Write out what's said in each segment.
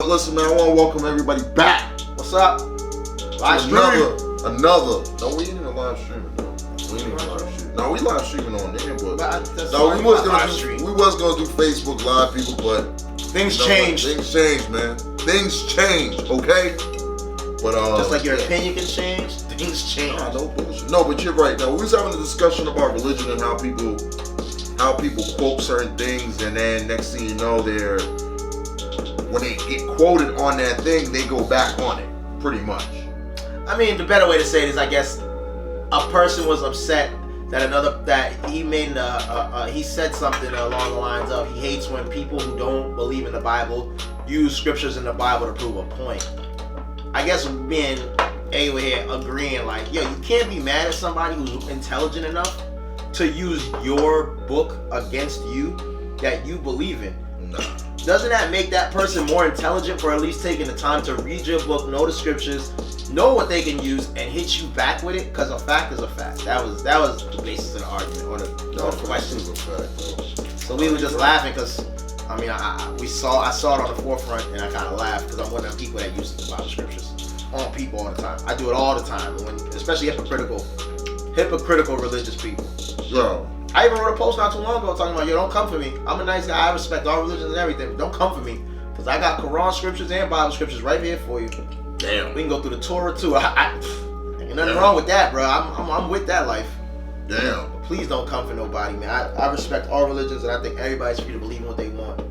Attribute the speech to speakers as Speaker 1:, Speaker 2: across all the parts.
Speaker 1: listen, man, I want to welcome everybody back.
Speaker 2: What's up? Live stream.
Speaker 1: Another. No, we ain't even live streaming, though. We ain't even live streaming. No, we live streaming on there, but no, we was gonna do Facebook Live, people, but
Speaker 2: things change.
Speaker 1: Things change, man. Things change, okay? But
Speaker 2: just like your opinion can change, things change.
Speaker 1: Nah, no bullshit. No, but you're right. Now we was having a discussion about religion and how people quote certain things, and then next thing you know, when they get quoted on that thing, they go back on it, pretty much.
Speaker 2: I mean, the better way to say it is, I guess, a person was upset that he made he said something along the lines of he hates when people who don't believe in the Bible use scriptures in the Bible to prove a point. I guess me and A were here agreeing like, yo, you can't be mad at somebody who's intelligent enough to use your book against you that you believe in.
Speaker 1: No.
Speaker 2: Doesn't that make that person more intelligent for at least taking the time to read your book, know the scriptures, know what they can use, and hit you back with it? Because a fact is a fact. That was the basis of the argument or the question. So we were just laughing because, I mean, I saw it on the forefront, and I kind of laughed because I'm one of the people that uses the Bible scriptures on people all the time. I do it all the time, especially hypocritical religious people.
Speaker 1: Yo.
Speaker 2: I even wrote a post not too long ago talking about, yo, don't come for me. I'm a nice guy. I respect all religions and everything. But don't come for me. Because I got Quran scriptures and Bible scriptures right here for you.
Speaker 1: Damn.
Speaker 2: We can go through the Torah too. Ain't nothing wrong with that, bro. I'm with that life.
Speaker 1: Damn.
Speaker 2: But please don't come for nobody, man. I respect all religions, and I think everybody's free to believe in what they want.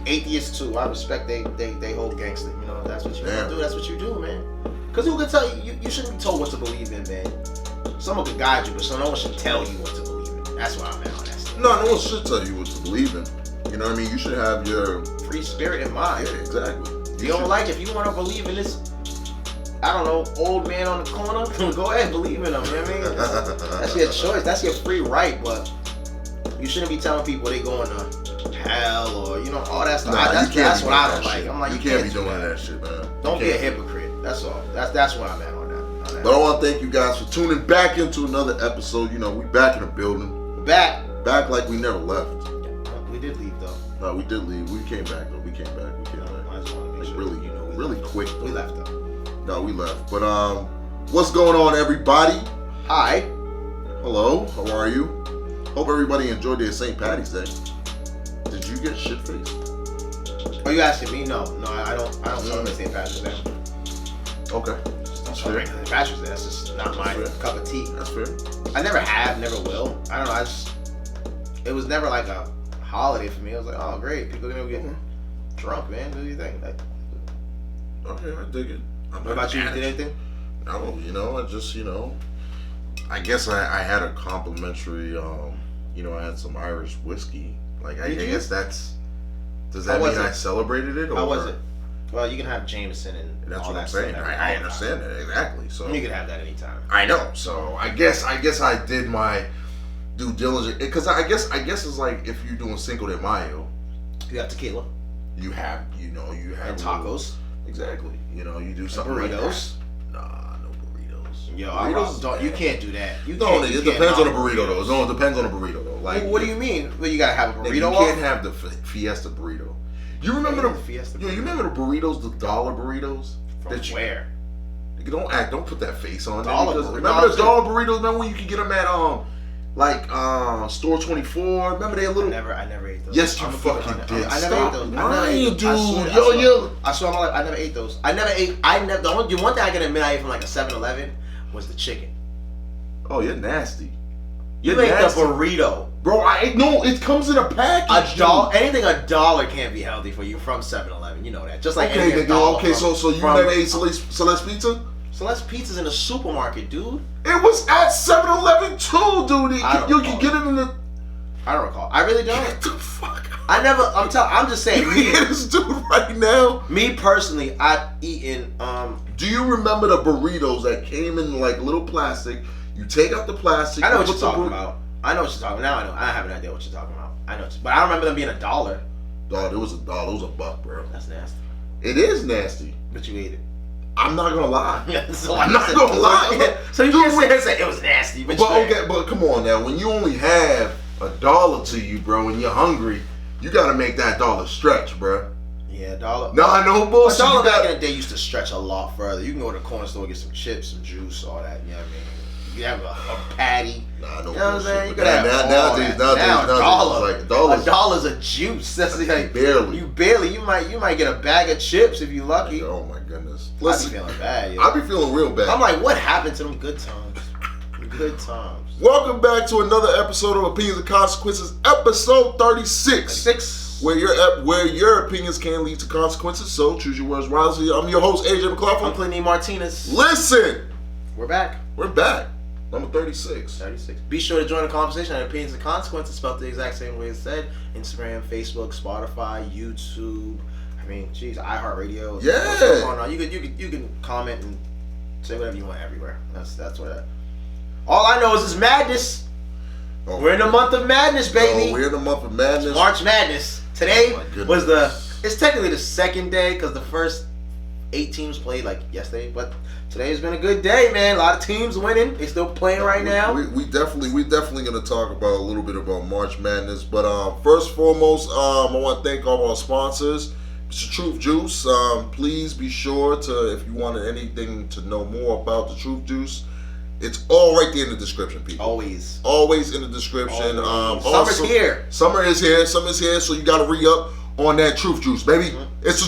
Speaker 2: Atheists too. I respect they hold gangster. You know, if that's what you want to do. That's what you do, man. Because who can tell you? You shouldn't be told what to believe in, man. Someone could guide you, but no one should tell you what to believe in. That's why I'm at on that stuff.
Speaker 1: No one should tell you what to believe in. You know what I mean? You should have your
Speaker 2: free spirit in mind.
Speaker 1: Yeah, exactly.
Speaker 2: You don't like it. If you want to believe in this, I don't know, old man on the corner, go ahead, believe in him. You know what I mean? That's your choice. That's your free right. But you shouldn't be telling people they going to hell or all that stuff.
Speaker 1: Nah,
Speaker 2: that's what I don't like. I'm like,
Speaker 1: you can't be doing that shit, man.
Speaker 2: Don't be a hypocrite. That's all. That's where I'm at on that.
Speaker 1: But I want to thank you guys for tuning back into another episode. You know, we back in the building.
Speaker 2: Back
Speaker 1: like we never left.
Speaker 2: We did leave though.
Speaker 1: No, we did leave. We came back though. We came back.
Speaker 2: I just want to make sure,
Speaker 1: really quick though.
Speaker 2: We left though.
Speaker 1: No, we left. But what's going on, everybody?
Speaker 2: Hi.
Speaker 1: Hello. How are you? Hope everybody enjoyed their St. Patty's Day. Did you get shit faced?
Speaker 2: Are you asking me? No, I don't celebrate St. Patrick's Day.
Speaker 1: Okay.
Speaker 2: That's fair. St. Patrick's Day. That's just not my cup of tea.
Speaker 1: That's fair.
Speaker 2: I never have, never will. I don't know. It was never like a holiday for me. I was like, oh great, people are gonna get drunk, man. What do you think? Like,
Speaker 1: okay, I dig it.
Speaker 2: What about you? You did anything?
Speaker 1: No, I just, I guess I had a complimentary, I had some Irish whiskey. Like, I guess does that mean I celebrated it? Or?
Speaker 2: How was it? Well, you can have Jameson and
Speaker 1: that's
Speaker 2: all
Speaker 1: what
Speaker 2: that
Speaker 1: I'm saying.
Speaker 2: stuff
Speaker 1: I understand that, exactly. So
Speaker 2: you can have that anytime.
Speaker 1: I know. So I guess I did my due diligence, because I guess it's like if you're doing Cinco de Mayo,
Speaker 2: you have tequila.
Speaker 1: You have
Speaker 2: and tacos.
Speaker 1: Exactly. You do something
Speaker 2: burritos.
Speaker 1: Like that. Nah, no burritos.
Speaker 2: Yo, burritos you can't do that.
Speaker 1: It depends on the burrito though. No, it depends on the burrito though. Like,
Speaker 2: what do you mean? Well, you gotta have a burrito.
Speaker 1: You can't have the Fiesta burrito. You remember the
Speaker 2: Fiesta?
Speaker 1: You remember the burritos, the dollar burritos?
Speaker 2: From where?
Speaker 1: Don't put that face on.
Speaker 2: Remember
Speaker 1: the dollar burritos? Remember when you could get them at Store 24? Remember they little?
Speaker 2: I never ate those.
Speaker 1: Yes, you fucking did.
Speaker 2: I never ate those.
Speaker 1: Lying, dude.
Speaker 2: I swear my life, I never ate those. The one thing I can admit I ate from like a 7-Eleven was the chicken.
Speaker 1: Oh, you're nasty.
Speaker 2: You ate the burrito.
Speaker 1: Bro, it comes in a package.
Speaker 2: Anything $1 can't be healthy for you from 7-Eleven. You know that. Just like
Speaker 1: so you never ate Celeste Pizza?
Speaker 2: Celeste Pizza's in the supermarket, dude.
Speaker 1: It was at 7-Eleven too, dude. You can get it in the.
Speaker 2: I don't recall. I really don't.
Speaker 1: Get the fuck out.
Speaker 2: I'm just saying.
Speaker 1: Me, this dude right now.
Speaker 2: Me personally, I've eaten.
Speaker 1: Do you remember the burritos that came in like little plastic? You take out the plastic.
Speaker 2: I know what you're talking about. I know what you're talking about. Now I know. I have an idea what you're talking about. I know, but I don't remember them being $1.
Speaker 1: Dog, it was $1. It was $1, bro.
Speaker 2: That's nasty.
Speaker 1: It is nasty.
Speaker 2: But you ate it.
Speaker 1: I'm not gonna lie.
Speaker 2: I'm not gonna lie. So you can't sit here and say it was nasty. But
Speaker 1: come on now. When you only have $1 to you, bro, and you're hungry, you gotta make that dollar stretch, bro.
Speaker 2: Yeah, $1.
Speaker 1: Nah, no bullshit.
Speaker 2: $1 back in the day used to stretch a lot further. You can go to the corner store, get some chips, some juice, all that. You know what I mean? You have a patty.
Speaker 1: Nah, no
Speaker 2: you know what I'm
Speaker 1: bullshit.
Speaker 2: saying? You could have
Speaker 1: nowadays,
Speaker 2: $1's a juice. That's like
Speaker 1: barely.
Speaker 2: You might get a bag of chips if you lucky.
Speaker 1: Oh my goodness.
Speaker 2: Listen, I be feeling bad. Yo.
Speaker 1: I be feeling real bad.
Speaker 2: I'm like, what happened to them good times? Good times.
Speaker 1: Welcome back to another episode of Opinions and Consequences, episode 36. Where your opinions can lead to consequences, so choose your words wisely. I'm your host, AJ McLaughlin.
Speaker 2: I'm Clinton Martinez.
Speaker 1: Listen!
Speaker 2: We're back.
Speaker 1: Number 36.
Speaker 2: Be sure to join the conversation at Opinions and Consequences, spelled the exact same way it's said. Instagram, Facebook, Spotify, YouTube. I mean, geez, iHeartRadio.
Speaker 1: Yeah.
Speaker 2: What's going on? You can comment and say whatever you want everywhere. That's what. All I know is it's madness.
Speaker 1: Oh,
Speaker 2: we're in the month of madness, baby.
Speaker 1: We're in the month of madness.
Speaker 2: It's March Madness. Today was it's technically the second day because the first 8 teams played like yesterday, but today has been a good day, man. A lot of teams winning. They still playing right now.
Speaker 1: We definitely gonna talk about a little bit about March Madness, but first and foremost, I want to thank all our sponsors. Mr. Truth Juice. Please be sure to, if you wanted anything to know more about the Truth Juice, it's all right there in the description, people. Always in the description.
Speaker 2: Summer's here.
Speaker 1: Summer is here, so you gotta re-up on that Truth Juice, baby. Mm-hmm. It's the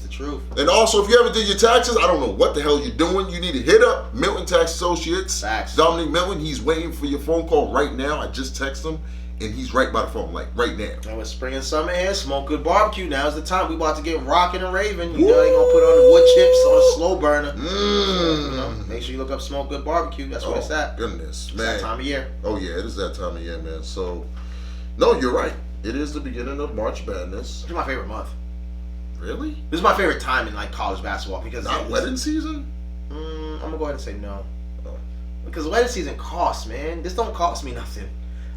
Speaker 1: truth. And also, if you ever did your taxes, I don't know what the hell you're doing. You need to hit up Milton Tax Associates.
Speaker 2: Facts.
Speaker 1: Dominic Milton, he's waiting for your phone call right now. I just texted him, and he's right by the phone, like right now.
Speaker 2: And with spring and summer here, Smoke Good BBQ. Now's the time. We about to get rocking and raving. You know, they gonna put on the wood chips on a slow burner. So, you know, make sure you look up Smoke Good BBQ. That's where it's at.
Speaker 1: Goodness, man.
Speaker 2: It's that time of year.
Speaker 1: Oh yeah, it is that time of year, man. So, no, you're right. It is the beginning of March Madness.
Speaker 2: This is my favorite month.
Speaker 1: Really?
Speaker 2: This is my favorite time in like college basketball because
Speaker 1: not wedding season.
Speaker 2: I'm gonna go ahead and say no. Oh. Because wedding season costs, man. This don't cost me nothing.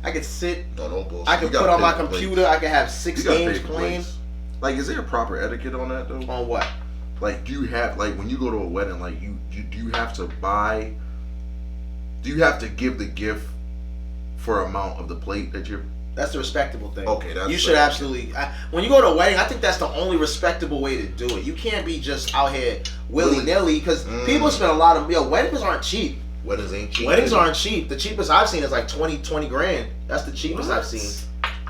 Speaker 2: I could sit.
Speaker 1: No bullshit.
Speaker 2: I could put on my computer. I could have 6 games playing.
Speaker 1: Like, is there a proper etiquette on that though?
Speaker 2: On what?
Speaker 1: Like, do you have, like, when you go to a wedding, like, do you have to buy? Do you have to give the gift for amount of the plate that you're?
Speaker 2: That's the respectable thing.
Speaker 1: Okay, that's.
Speaker 2: You should absolutely. When you go to a wedding, I think that's the only respectable way to do it. You can't be just out here willy nilly because people spend a lot of. Weddings aren't cheap.
Speaker 1: Weddings ain't cheap.
Speaker 2: Weddings aren't cheap. The cheapest I've seen is like 20 grand. That's the cheapest I've seen.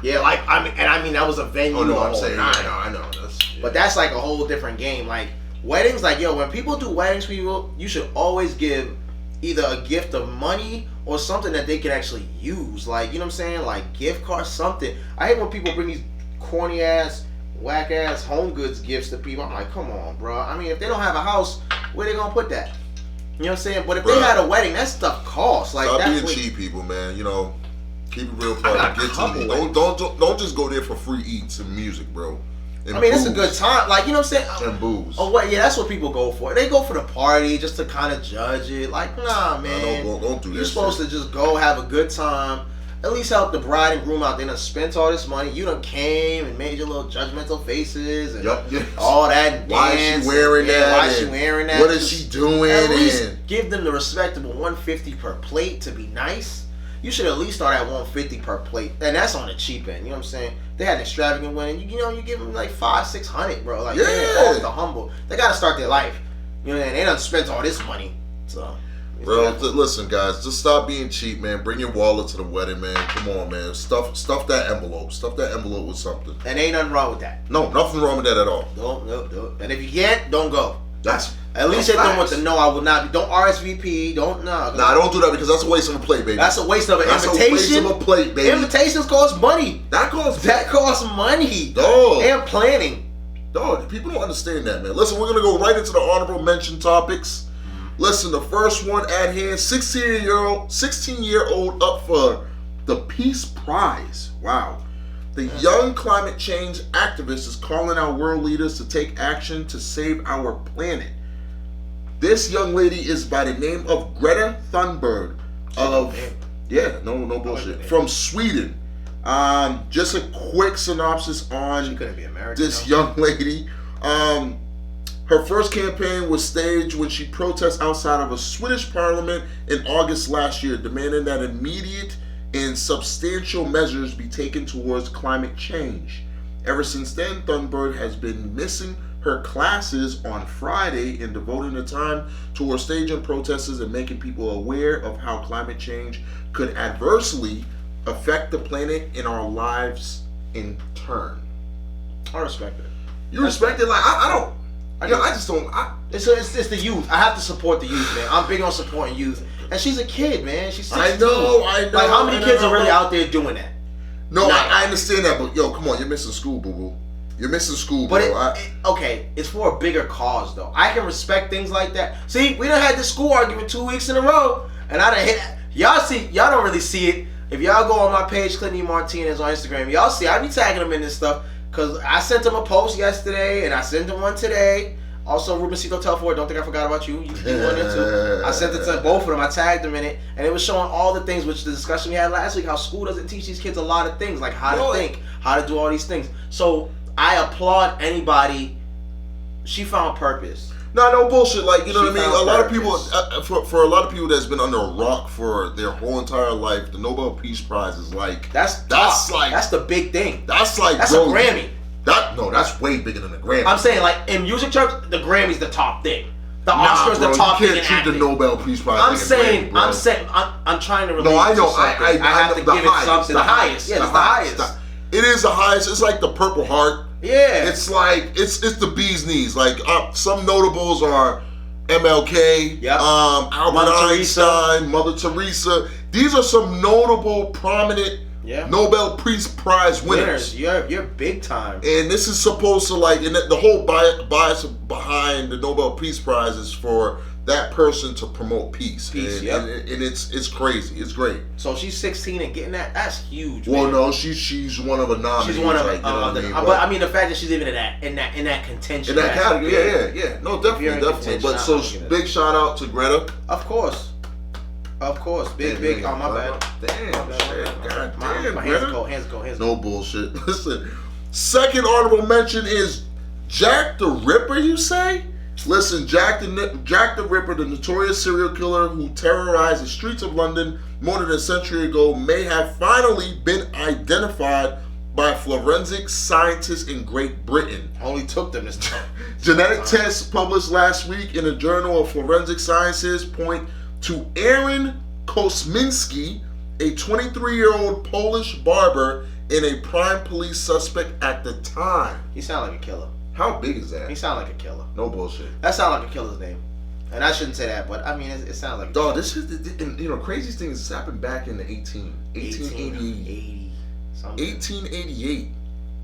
Speaker 2: Yeah, like I mean that was a venue.
Speaker 1: Oh no, I'm saying I know.
Speaker 2: But that's like a whole different game. Like weddings, like when people do weddings, people, you should always give either a gift of money or something that they can actually use. Like, you know what I'm saying? Like gift cards, something. I hate when people bring these corny ass, whack ass home goods gifts to people. I'm like, come on, bro. I mean, if they don't have a house, where they gonna put that? You know what I'm saying? But if they had a wedding, that stuff costs. Like,
Speaker 1: stop being cheap, people, man. You know, keep it real. Don't just go there for free eats and music, bro. And
Speaker 2: I mean, it's a good time. Like, you know what I'm saying?
Speaker 1: And booze.
Speaker 2: Oh, what? Yeah, that's what people go for. They go for the party just to kind of judge it. Like, nah, man.
Speaker 1: Don't do that.
Speaker 2: You're supposed to just go have a good time. At least help the bride and groom out. They done spent all this money. You done came and made your little judgmental faces and all that. And
Speaker 1: why is she wearing that?
Speaker 2: Why is she wearing that?
Speaker 1: What is she doing?
Speaker 2: At least give them the respectable $150 per plate to be nice. You should at least start at $150 per plate, and that's on the cheap end. You know what I'm saying? They had an extravagant wedding. You give them like $500-600, bro. Like, off the humble. They gotta start their life. You know, and they done spent all this money. So,
Speaker 1: bro, listen, guys, just stop being cheap, man. Bring your wallet to the wedding, man. Come on, man. Stuff that envelope. Stuff that envelope with something.
Speaker 2: And ain't nothing wrong with that.
Speaker 1: No, nothing wrong with that at all.
Speaker 2: Don't. And if you can't, don't go.
Speaker 1: That's
Speaker 2: at least hit them with the no. I will not be. Don't RSVP. Don't
Speaker 1: Nah, don't do that because that's a waste of a plate, baby.
Speaker 2: That's a waste of an invitation.
Speaker 1: That's a waste of a plate, baby.
Speaker 2: Invitations cost money.
Speaker 1: That costs
Speaker 2: money.
Speaker 1: Dog.
Speaker 2: And planning.
Speaker 1: Dog, people don't understand that, man. Listen, we're gonna go right into the honorable mention topics. Listen, the first one at hand: 16-year-old up for the Peace Prize. Wow. The young climate change activist is calling out world leaders to take action to save our planet. This young lady is by the name of Greta Thunberg no bullshit, from Sweden. Just a quick synopsis on
Speaker 2: she couldn't be American,
Speaker 1: this young lady. Her first campaign was staged when she protests outside of a Swedish parliament in August last year, demanding that immediate and substantial measures be taken towards climate change. Ever since then, Thunberg has been missing her classes on Friday and devoting the time towards staging protests and making people aware of how climate change could adversely affect the planet and our lives in turn.
Speaker 2: I respect it.
Speaker 1: You respect it? Like, I don't. I just don't.
Speaker 2: It's the youth. I have to support the youth, man. I'm big on supporting youth. And she's a kid, man. She's 16.
Speaker 1: I know.
Speaker 2: Like, how many kids are really out there doing that?
Speaker 1: No, I understand that, but yo, come on, you're missing school, boo-boo. You're missing school, bro.
Speaker 2: But okay, it's for a bigger cause, though. I can respect things like that. See, we done had this school argument 2 weeks in a row, and I done hit. Y'all don't really see it. If y'all go on my page, Clinton Martinez on Instagram, y'all see I be tagging them in this stuff, because I sent him a post yesterday, and I sent him one today. Also, Rubencito Telford, don't think I forgot about you. You one there too. I sent it to both of them. I tagged them in it, and it was showing all the things, which the discussion we had last week, how school doesn't teach these kids a lot of things, like how to think, how to do all these things. So I applaud anybody. She found purpose.
Speaker 1: No bullshit. Like, you know what I mean? A lot of people, for a lot of people that's been under a rock for their whole entire life, the Nobel Peace Prize is like that's
Speaker 2: the big thing.
Speaker 1: That's like
Speaker 2: a Grammy.
Speaker 1: That's way bigger than the Grammy.
Speaker 2: I'm saying, like, in music terms, the Grammy's the top thing. The Oscar's the top thing. You can't treat
Speaker 1: the Nobel Peace Prize.
Speaker 2: I'm trying to relate.
Speaker 1: No, I know.
Speaker 2: I have to give it something. The highest. Yeah, it's the highest.
Speaker 1: It is the highest. It's like the Purple Heart.
Speaker 2: Yeah.
Speaker 1: It's like it's the bee's knees. Like some notables are MLK, Albert Einstein, Mother Teresa. These are some notable, prominent Nobel Peace Prize winners.
Speaker 2: You're big time.
Speaker 1: And this is supposed to, like, and the whole bias behind the Nobel Peace Prize is for that person to promote peace. And it's crazy. It's great.
Speaker 2: So she's 16 and getting that. That's huge.
Speaker 1: Well,
Speaker 2: man.
Speaker 1: No, she's one of a nominees. She's one of
Speaker 2: but I mean, the fact that she's even in that contention.
Speaker 1: In that category, yeah. No, definitely. But so big shout out to Greta.
Speaker 2: Of course. Big. Oh, my bad.
Speaker 1: Damn, shit. God damn,
Speaker 2: my hands go.
Speaker 1: No bullshit. Listen, second honorable mention is Jack the Ripper, you say? Listen, Jack the Ripper, the notorious serial killer who terrorized the streets of London more than a century ago, may have finally been identified by forensic scientists in Great Britain.
Speaker 2: Only took them this time.
Speaker 1: Genetic tests published last week in the Journal of Forensic Sciences point to Aaron Kosminski, a 23-year-old Polish barber and a prime police suspect at the time.
Speaker 2: He sounded like a killer.
Speaker 1: How big is that?
Speaker 2: He sounded like a killer.
Speaker 1: No bullshit.
Speaker 2: That sounded like a killer's name. And I shouldn't say that, but I mean, it sounds like a
Speaker 1: dog, this is, craziest thing is this happened back in the 1888. 1888.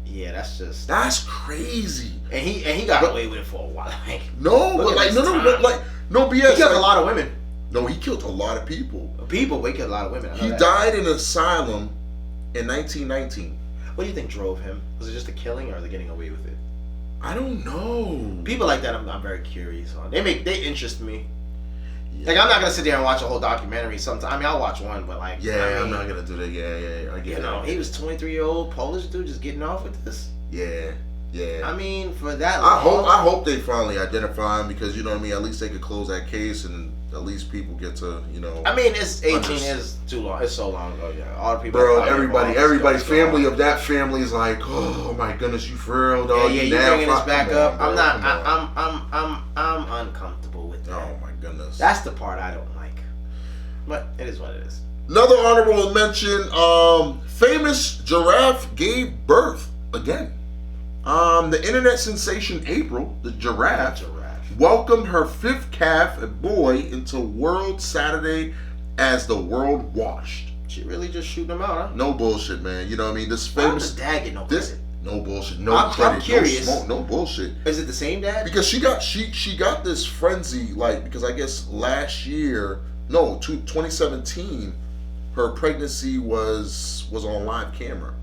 Speaker 2: Yeah,
Speaker 1: that's crazy.
Speaker 2: And he got away with it for a while. Like,
Speaker 1: no BS.
Speaker 2: He killed a lot of women.
Speaker 1: No, he killed a lot of people.
Speaker 2: But he killed a lot of women.
Speaker 1: He died in an asylum in 1919.
Speaker 2: What do you think drove him? Was it just the killing or the getting away with it?
Speaker 1: I don't know.
Speaker 2: People like that, I'm very curious on. They interest me. Yeah. Like, I'm not gonna sit there and watch a whole documentary. Sometimes, I mean, I'll watch one, but like,
Speaker 1: I'm not gonna do that. Yeah, I get it.
Speaker 2: He was 23-year-old Polish dude just getting off with this.
Speaker 1: Yeah.
Speaker 2: I mean, for that,
Speaker 1: I hope they finally identify him, because at least they could close that case and at least people get to
Speaker 2: I mean, it's 18 is too long. It's so long ago. Yeah, all the people.
Speaker 1: Bro, everybody's family of that family is like, oh my goodness, you for real, dog?
Speaker 2: Yeah, you're bringing this back up. I'm not. I'm uncomfortable with that.
Speaker 1: Oh my goodness.
Speaker 2: That's the part I don't like. But it is what it is.
Speaker 1: Another honorable mention: famous giraffe gave birth again. The internet sensation April, the giraffe, welcomed her fifth calf, a boy, into World Saturday as the world washed.
Speaker 2: She really just shooting them out, huh?
Speaker 1: No bullshit, man. This famous.
Speaker 2: How does dad get no credit?
Speaker 1: No bullshit. No credit.
Speaker 2: I'm curious.
Speaker 1: No smoke. No bullshit.
Speaker 2: Is it the same dad?
Speaker 1: Because she got this frenzy, like, because I guess last year, 2017, her pregnancy was on live camera.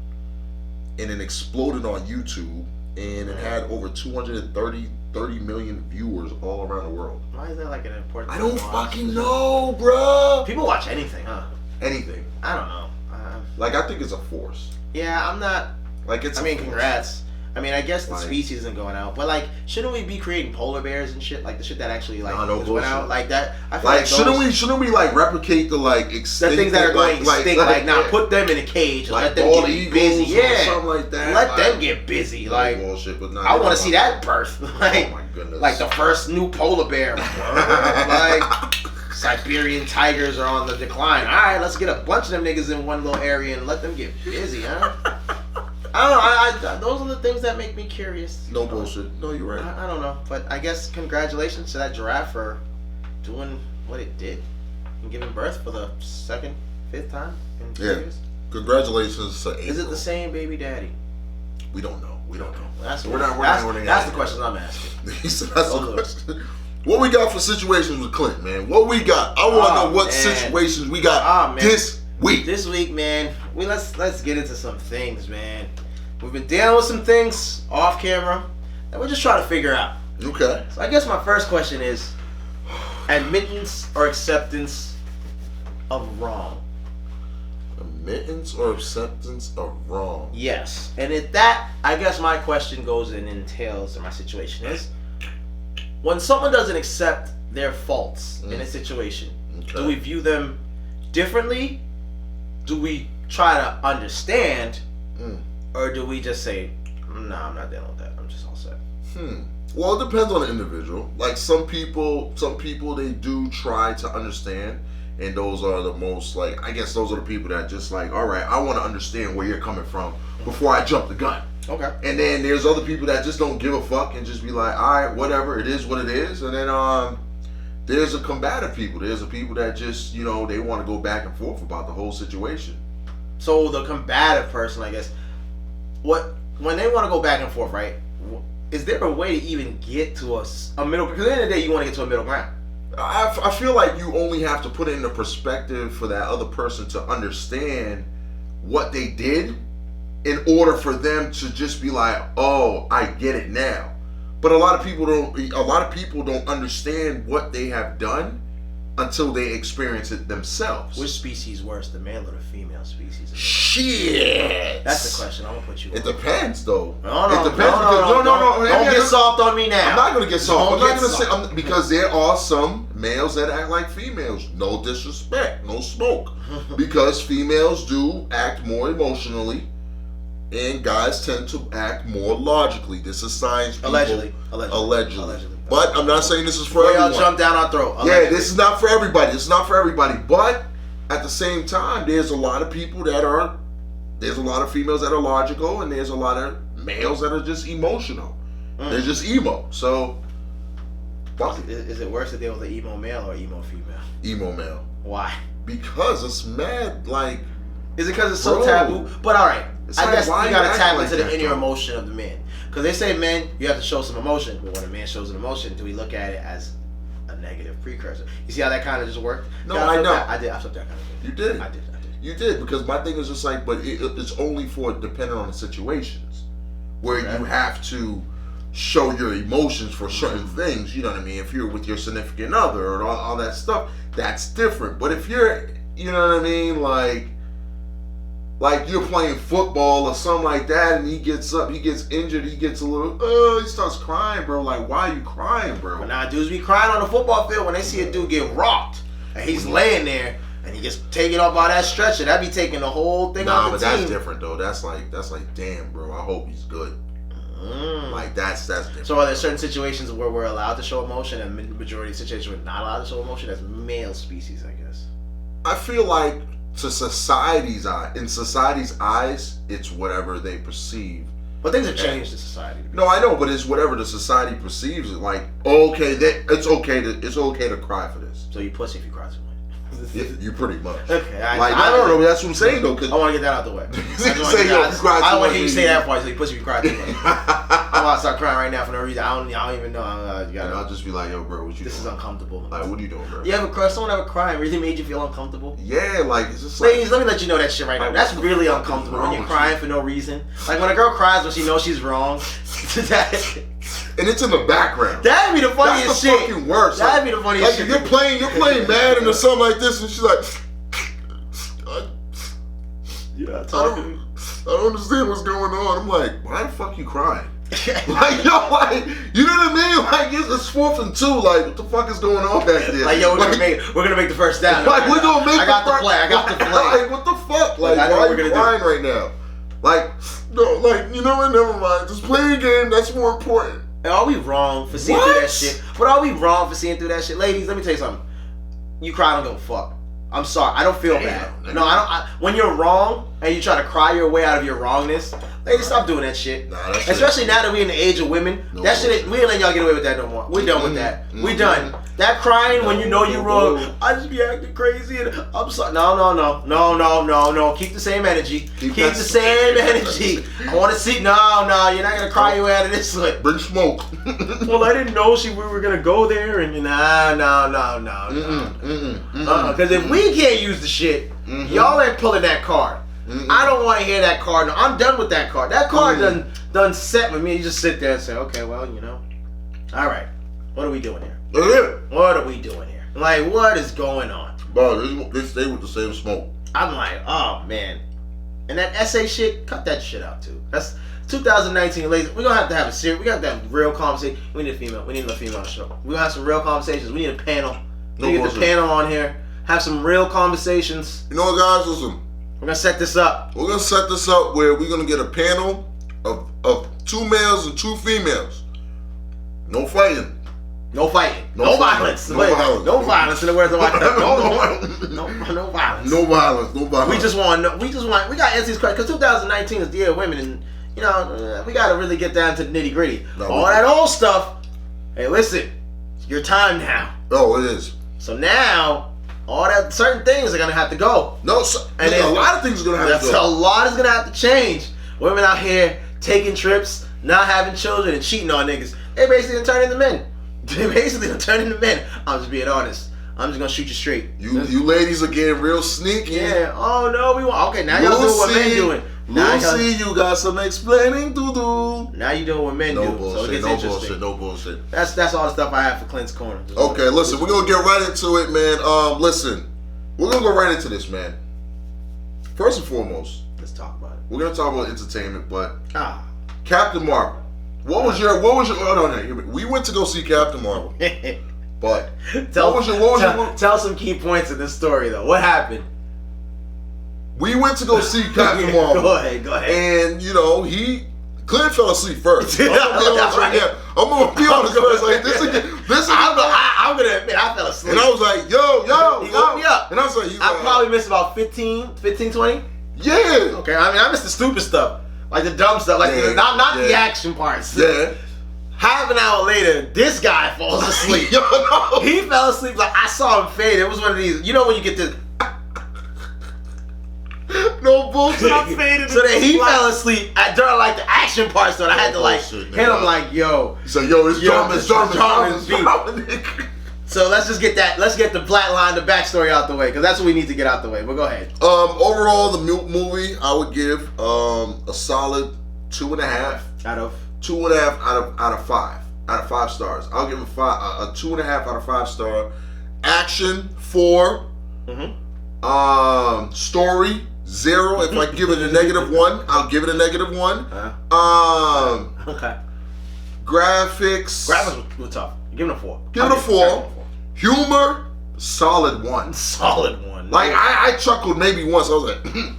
Speaker 1: And it exploded on YouTube, and it had over 230 million viewers all around the world.
Speaker 2: Why is that like an important?
Speaker 1: I don't fucking know, bro.
Speaker 2: People watch anything, huh?
Speaker 1: Anything.
Speaker 2: I don't know.
Speaker 1: Like, I think it's a force.
Speaker 2: Yeah, I'm not.
Speaker 1: Like, it's.
Speaker 2: Congrats. I mean, I guess the
Speaker 1: Like-
Speaker 2: species isn't going out, but like, shouldn't we be creating polar bears and shit? Like the shit that actually like
Speaker 1: no
Speaker 2: went
Speaker 1: bullshit.
Speaker 2: out like that. I feel
Speaker 1: Like,
Speaker 2: those,
Speaker 1: shouldn't we like replicate the like
Speaker 2: the
Speaker 1: extinct
Speaker 2: things that are going extinct? Like, now
Speaker 1: yeah.
Speaker 2: put them in a cage and
Speaker 1: like
Speaker 2: let them
Speaker 1: bald
Speaker 2: get
Speaker 1: eagles
Speaker 2: busy.
Speaker 1: or
Speaker 2: Yeah,
Speaker 1: something like that.
Speaker 2: let
Speaker 1: like,
Speaker 2: them get busy.
Speaker 1: no
Speaker 2: Like,
Speaker 1: bullshit, but nah,
Speaker 2: I want to see that birth. Like,
Speaker 1: oh my goodness.
Speaker 2: like the first new polar bear. Like, Siberian tigers are on the decline. All right, let's get a bunch of them niggas in one little area and let them get busy, huh? I don't know. Those are the things that make me curious.
Speaker 1: No bullshit. No, you're right.
Speaker 2: I don't know, but I guess congratulations to that giraffe for doing what it did and giving birth for the second, fifth time in 2 years.
Speaker 1: Congratulations to April.
Speaker 2: Is it the same baby daddy?
Speaker 1: We don't know. We don't know.
Speaker 2: That's
Speaker 1: That's
Speaker 2: the question I'm asking.
Speaker 1: He said that's the question. What we got for situations with Clint, man? What we got? I want to know what situations we got this week.
Speaker 2: This week, man. Let's get into some things, man. We've been dealing with some things off camera that we're just trying to figure out.
Speaker 1: Okay.
Speaker 2: So I guess my first question is admittance or acceptance of wrong.
Speaker 1: Admittance or acceptance of wrong.
Speaker 2: Yes. And at that, I guess my question goes and entails, and my situation is, when someone doesn't accept their faults in a situation, do we view them differently? Do we try to understand? Or do we just say, nah, I'm not dealing with that. I'm just all set.
Speaker 1: Well, it depends on the individual. Like some people they do try to understand, and those are the most like, I guess those are the people that just like, all right, I want to understand where you're coming from before I jump the gun.
Speaker 2: Okay.
Speaker 1: And then there's other people that just don't give a fuck and just be like, all right, whatever, it is what it is. And then there's a combative people. There's a people that just, you know, they want to go back and forth about the whole situation.
Speaker 2: So the combative person, I guess, when they want to go back and forth, right? Is there a way to even get to a middle? Because at the end of the day, you want to get to a middle ground.
Speaker 1: I feel like you only have to put it in the perspective for that other person to understand what they did in order for them to just be like, oh, I get it now. But a lot of people don't understand what they have done until they experience it themselves.
Speaker 2: Which species worse, the male or the female species?
Speaker 1: Shit.
Speaker 2: That's the question. I'm gonna put you.
Speaker 1: It depends, though.
Speaker 2: No.
Speaker 1: It depends because no.
Speaker 2: Don't get soft on me now.
Speaker 1: I'm not gonna get soft. I'm not gonna say
Speaker 2: soft.
Speaker 1: because there are some males that act like females. No disrespect, no smoke. Because females do act more emotionally, and guys tend to act more logically. This is science. People. Allegedly. But I'm not saying this is for everyone.
Speaker 2: Y'all jump down our throat.
Speaker 1: Yeah, this is not for everybody. It's not for everybody. But at the same time, there's a lot of people there's a lot of females that are logical, and there's a lot of males that are just emotional. They're just emo. So, fuck it.
Speaker 2: Is it worse to deal with an emo male or emo female?
Speaker 1: Emo male.
Speaker 2: Why?
Speaker 1: Because it's mad, like...
Speaker 2: Is it because it's so taboo? But alright, I guess you gotta tap into the inner
Speaker 1: though?
Speaker 2: emotion of the man. Because they say men, you have to show some emotion. But when a man shows an emotion, do we look at it as a negative precursor? You see how that kind of just worked?
Speaker 1: No, I know.
Speaker 2: I flipped that kind of thing.
Speaker 1: You did.
Speaker 2: I did.
Speaker 1: You did, because my thing is just like, but it's only for depending on the situations where you have to show your emotions for certain things. You know what I mean? If you're with your significant other or all that stuff, that's different. But if you're, you know what I mean, like you're playing football or something like that, and he gets up, he gets injured, he gets a little, he starts crying, bro. Like, why are you crying, bro?
Speaker 2: But nah, dudes be crying on the football field when they see a dude get rocked and he's laying there and he gets taken up by that stretcher. That be taking the whole thing off the team. Nah, but that's
Speaker 1: different though. That's like, damn, bro. I hope he's good. Like that's different.
Speaker 2: So are there certain situations where we're allowed to show emotion, and majority of situations we're not allowed to show emotion as male species? I guess.
Speaker 1: I feel like in society's eyes, it's whatever they perceive.
Speaker 2: But things have changed in society.
Speaker 1: No, I know, but it's whatever the society perceives it. Like, okay, it's okay to cry for this.
Speaker 2: So you pussy if you cry too much.
Speaker 1: Yeah, you pretty much.
Speaker 2: Okay,
Speaker 1: I don't know, but that's what I'm saying though. Cause
Speaker 2: I want to get that out the way.
Speaker 1: I don't
Speaker 2: want to hear you say that part. So you pussy if you cry too much. I'm about to start crying right now for no reason. I don't even know.
Speaker 1: I'll just be like, yo, bro, what you doing?
Speaker 2: This is uncomfortable.
Speaker 1: Like, what are you doing, bro?
Speaker 2: You ever cry? Someone ever cry and really made you feel uncomfortable?
Speaker 1: Yeah, like it's just
Speaker 2: Ladies, let me let you know that shit right now. That's really uncomfortable when you're crying for no reason. Like when a girl cries when she knows she's wrong.
Speaker 1: And it's in the background.
Speaker 2: That'd be the funniest shit.
Speaker 1: That's the fucking worst.
Speaker 2: That'd be the funniest shit.
Speaker 1: You're playing Madden or something like this, and she's like,
Speaker 2: yeah, talking.
Speaker 1: don't understand what's going on. I'm like, why the fuck you crying? Like, yo, like, you know what I mean? Like, it's 4th and 2. Like, what the fuck is going on back there?
Speaker 2: Like, yo, we're gonna make the first down.
Speaker 1: Like, we're gonna make.
Speaker 2: I got the play.
Speaker 1: Like, what the fuck? Like, why are you crying right now? Like, no, like, you know what? Never mind. Just play the game. That's more important.
Speaker 2: And are we wrong for seeing through that shit? But are we wrong for seeing through that shit, ladies? Let me tell you something. You cry, I don't give a fuck. I'm sorry. I don't feel bad. No, I don't. When you're wrong and you try to cry your way out of your wrongness, ladies, stop doing that shit.
Speaker 1: Nah, that's
Speaker 2: especially now that we're in the age of women. No, that shit, we ain't letting y'all get away with that no more. We're done with that. We done. That crying when you know you're wrong. I just be acting crazy and I'm sorry. No. Keep the same energy. Keep the same energy. I want to see. No, you're not gonna cry your way out of this one.
Speaker 1: Bring smoke.
Speaker 2: Well, I didn't know we were gonna go there and no. Because if we can't use the shit, y'all ain't pulling that card. I don't want to hear that card. No, I'm done with that card. That card done set with me. You just sit there and say, okay, well, you know, all right, what are we doing here? What are we doing here? Like, what is going on?
Speaker 1: Bro, they stay with the same smoke.
Speaker 2: I'm like, oh man, and that essay shit, cut that shit out too. That's 2019, ladies. We're gonna have to have a series. We got to have real conversation. We need a female. We need a female show. We're gonna have some real conversations. We need a panel. We get the panel on here. Have some real conversations.
Speaker 1: You know what, guys? Listen.
Speaker 2: We're gonna set this up.
Speaker 1: We're gonna set this up where we're gonna get a panel of 2 males and 2 females. No fighting.
Speaker 2: No fighting. No violence. No violence. No violence in the words of my No violence.
Speaker 1: No violence. No violence.
Speaker 2: We just want. We got answers because 2019 is the year of women, and you know we gotta really get down to the nitty gritty. All that old stuff. Hey, listen, it's your time now.
Speaker 1: Oh, it is.
Speaker 2: So now. All that certain things are gonna have to go.
Speaker 1: No, and a lot of things are gonna have to go.
Speaker 2: A lot is gonna have to change. Women out here taking trips, not having children, and cheating on niggas. They basically done turn into men. I'm just being honest. I'm just gonna shoot you straight.
Speaker 1: You ladies are getting real sneaky.
Speaker 2: Yeah. Oh no, we want. Okay, now y'all doing what men doing.
Speaker 1: Lucy, you got some explaining to do.
Speaker 2: Now you doing what men do.
Speaker 1: Bullshit,
Speaker 2: so it gets interesting.
Speaker 1: No bullshit.
Speaker 2: That's all the stuff I have for Clint's Corner.
Speaker 1: Okay, listen, we're gonna get right into it, man. Listen, we're gonna go right into this, man. First and foremost,
Speaker 2: let's talk about it.
Speaker 1: We're gonna talk about entertainment, but Captain Marvel. What was your? No, we went to go see Captain Marvel, but
Speaker 2: tell some key points in this story though. What happened?
Speaker 1: We went to go see Captain Marvel.
Speaker 2: Go ahead.
Speaker 1: And you know, Clint fell asleep first. I'm gonna be honest first. Like this.
Speaker 2: I'm gonna admit I fell asleep.
Speaker 1: And I was like, yo.
Speaker 2: He woke me up.
Speaker 1: And I was like,
Speaker 2: I probably missed about 15, 20.
Speaker 1: Yeah.
Speaker 2: Okay. I mean, I missed the stupid stuff, like the dumb stuff, like not the action parts.
Speaker 1: Yeah.
Speaker 2: Half an hour later, this guy falls asleep. He fell asleep. Like I saw him fade. It was one of these. You know when you get this.
Speaker 1: No bullshit. I'm faded.
Speaker 2: So then he fell asleep during like the action parts. So I had to like hit him like, yo.
Speaker 1: So it's Jarman's
Speaker 2: beat. So let's just get that. Let's get the flat line, the backstory out the way, because that's what we need to get out the way. But go ahead.
Speaker 1: Overall, the movie I would give a solid 2.5
Speaker 2: out of
Speaker 1: 2.5 out of 5 out of 5 stars. I'll give him a 2.5 out of 5 star. Action 4. Story 0. If I give it a -1, I'll give it a -1.
Speaker 2: Okay.
Speaker 1: Graphics
Speaker 2: were tough. Give it a 4.
Speaker 1: Give it a 4. Humor, solid 1.
Speaker 2: Solid 1.
Speaker 1: Like I chuckled maybe once. I was like,
Speaker 2: and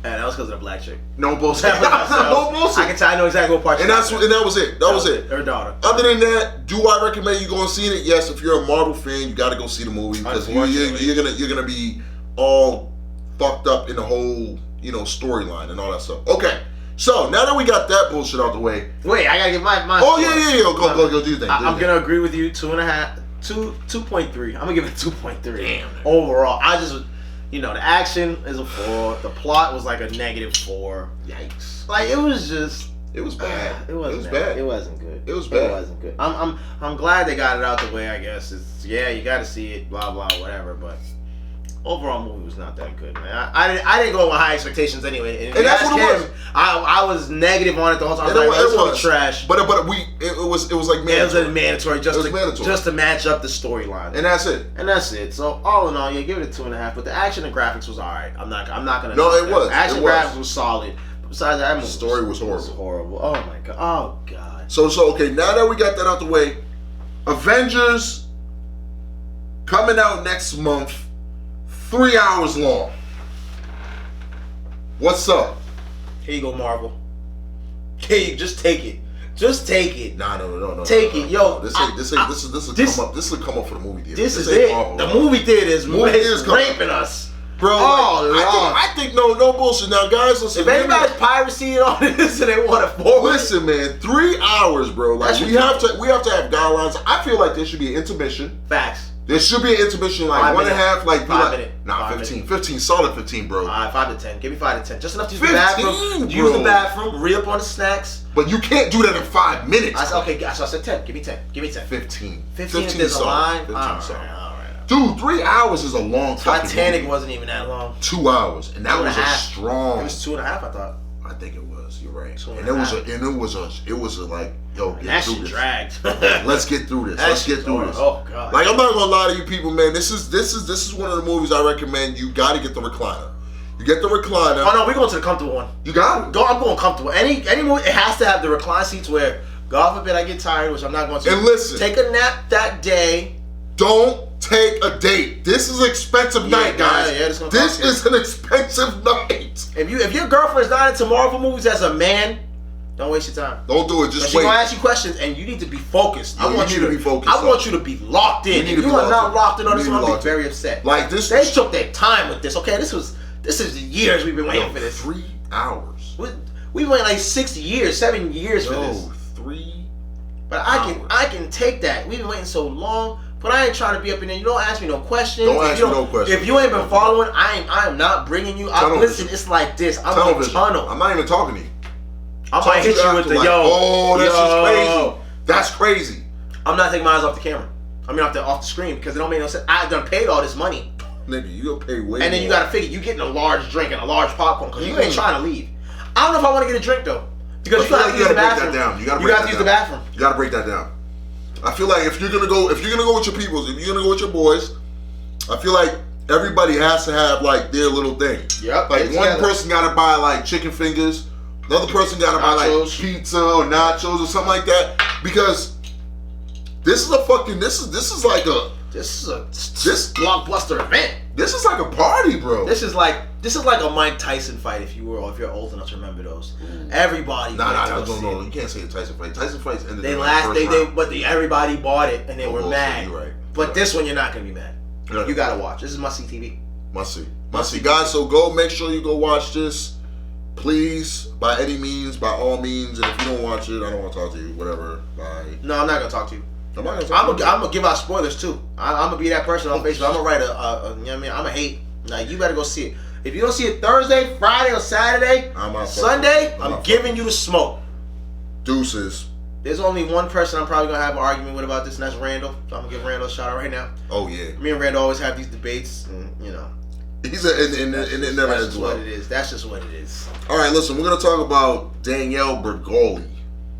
Speaker 2: that was because of the black chick.
Speaker 1: No bullshit. No bullshit.
Speaker 2: I can tell. I know exactly what part.
Speaker 1: And that was it. That was it.
Speaker 2: Her daughter.
Speaker 1: Other than that, do I recommend you going see it? Yes. If you're a Marvel fan, you got to go see the movie because you're gonna be all fucked up in the whole storyline and all that stuff. Okay. So now that we got that bullshit out the way,
Speaker 2: wait, I gotta get my.
Speaker 1: Oh yeah. Go do your thing.
Speaker 2: I'm gonna agree with you. 2.5, 2.3. I'm gonna give it a 2.3.
Speaker 1: Damn.
Speaker 2: Overall, I just, the action is a 4. The plot was like a -4.
Speaker 1: Yikes.
Speaker 2: Like it was just.
Speaker 1: It was bad.
Speaker 2: It was
Speaker 1: bad.
Speaker 2: It wasn't good.
Speaker 1: It was bad.
Speaker 2: It wasn't good. I'm glad they got it out the way. I guess you got to see it. Blah blah whatever. But overall, movie was not that good, man. I didn't go with high expectations anyway.
Speaker 1: And that's what it was.
Speaker 2: I was negative on it the whole time. I was like, it was trash.
Speaker 1: But it was like mandatory.
Speaker 2: It was mandatory just to match up the storyline.
Speaker 1: And that's it.
Speaker 2: So all in all, give it a 2.5. But the action and graphics was alright. I'm not gonna.
Speaker 1: No, it was.
Speaker 2: Action graphics was solid. Besides that movie,
Speaker 1: the story was horrible.
Speaker 2: Was horrible. Oh my god. Oh god.
Speaker 1: So okay, now that we got that out the way, Avengers coming out next month, 3 hours long. What's up?
Speaker 2: Here you go, Marvel. Here you just take it. Just take it.
Speaker 1: Nah, no.
Speaker 2: Take it, yo.
Speaker 1: This will come up for the movie theater.
Speaker 2: This is it. The movie theater is raping us.
Speaker 1: Bro, I think no bullshit. Now, guys, listen.
Speaker 2: If anybody's piracy on this and they want to forward,
Speaker 1: listen, man. 3 hours, bro. Like we have to have guidelines. I feel like there should be an intermission.
Speaker 2: Facts.
Speaker 1: There should be an intermission, like 1.5, like
Speaker 2: 5 minutes.
Speaker 1: Nah, 15. 15, solid 15, bro.
Speaker 2: All right, 5 to 10. Give me 5 to 10. Just enough to use
Speaker 1: 15,
Speaker 2: the bathroom.
Speaker 1: bro.
Speaker 2: Use the bathroom. Re-up on the snacks.
Speaker 1: But you can't do that in 5 minutes.
Speaker 2: I said, okay, so I said 10. Give me 10. Give me 10.
Speaker 1: 15.
Speaker 2: 15 if there's a line.
Speaker 1: 15
Speaker 2: all right,
Speaker 1: solid.
Speaker 2: all right.
Speaker 1: Dude, 3 hours is a long fucking
Speaker 2: Titanic
Speaker 1: movie.
Speaker 2: wasn't even that long.
Speaker 1: 2 hours, and that was a
Speaker 2: 2.5.
Speaker 1: strong.
Speaker 2: It was 2.5, I thought.
Speaker 1: I think it was. You're right.
Speaker 2: 2.5.
Speaker 1: And it was a like, yo, get
Speaker 2: That
Speaker 1: through
Speaker 2: shit
Speaker 1: this.
Speaker 2: dragged.
Speaker 1: Let's get through this. Let's get through this.
Speaker 2: Oh god.
Speaker 1: Like, I'm not gonna lie to you people, man. This is one of the movies I recommend. You gotta get the recliner. You get the recliner.
Speaker 2: Oh no, we're going to the comfortable one.
Speaker 1: You got it.
Speaker 2: I'm going comfortable. Any movie, it has to have the recline seats where, God forbid, I get tired, which I'm not going to.
Speaker 1: And listen,
Speaker 2: take a nap that day.
Speaker 1: Don't take a date. This is an expensive night, guys.
Speaker 2: Yeah,
Speaker 1: this is an expensive night.
Speaker 2: If your girlfriend's not into Marvel movies as a man, don't waste your time.
Speaker 1: Don't do it. Just
Speaker 2: she's
Speaker 1: wait.
Speaker 2: She's gonna ask you questions, and you need to be focused.
Speaker 1: I want you to be focused.
Speaker 2: I want you to be locked in. If you are not locked in on this, I'm gonna be very upset.
Speaker 1: Like this,
Speaker 2: they took their time with this. Okay, this is years we've been waiting for this.
Speaker 1: 3 hours.
Speaker 2: We waited like 6 years, 7 years for this.
Speaker 1: 3.
Speaker 2: But I can take that. We've been waiting so long. But I ain't trying to be up in there. You don't ask me no questions.
Speaker 1: Don't ask me no questions.
Speaker 2: If you ain't been following, I am not bringing you. Listen, it's like this. I'm on a tunnel.
Speaker 1: I'm not even talking to you.
Speaker 2: I might hit you with the yo.
Speaker 1: Oh, that's just crazy. That's crazy.
Speaker 2: I'm not taking my eyes off the camera. I mean off the screen because it don't make no sense. I done paid all this money.
Speaker 1: Nigga, you gonna pay way
Speaker 2: And then
Speaker 1: more.
Speaker 2: you gotta figure you getting a large drink and a large popcorn because you ain't trying to leave. I don't know if I want to get a drink though because you gotta use the bathroom.
Speaker 1: You gotta
Speaker 2: use the bathroom.
Speaker 1: You gotta break that down. I feel like if you're gonna go with your peoples, if you're gonna go with your boys, I feel like everybody has to have like their little thing.
Speaker 2: Yep.
Speaker 1: Like one person gotta buy like chicken fingers, another person gotta buy like pizza or nachos or something like that. Because this is like a
Speaker 2: blockbuster event.
Speaker 1: This is like a party, bro.
Speaker 2: This is like a Mike Tyson fight if you're old enough to remember those. Everybody.
Speaker 1: No. You can't say a Tyson fight. Tyson fights ended.
Speaker 2: Everybody bought it and they were mad.
Speaker 1: You're right.
Speaker 2: But this one you're not gonna be mad. Yeah. You gotta watch. This is must see TV.
Speaker 1: Must see, guys. So make sure you go watch this, please, by any means, by all means. And if you don't watch it, I don't want to talk to you. Whatever. Bye.
Speaker 2: No, I'm not gonna talk to you.
Speaker 1: I'm
Speaker 2: gonna give out spoilers too. I'm gonna be that person on Facebook. I'm gonna write you know what I mean? I'm gonna hate. Like, you better go see it. If you don't see it Thursday, Friday, or Saturday, Sunday, I'm giving you the smoke.
Speaker 1: Deuces.
Speaker 2: There's only one person I'm probably gonna have an argument with about this, and that's Randall. So I'm gonna give Randall a shout out right now.
Speaker 1: Oh yeah.
Speaker 2: Me and Randall always have these debates, and you know.
Speaker 1: He's in never
Speaker 2: That's
Speaker 1: ends
Speaker 2: just
Speaker 1: well.
Speaker 2: what it is. That's just what it is.
Speaker 1: All right, listen. We're gonna talk about DANIELLE BREGOLI.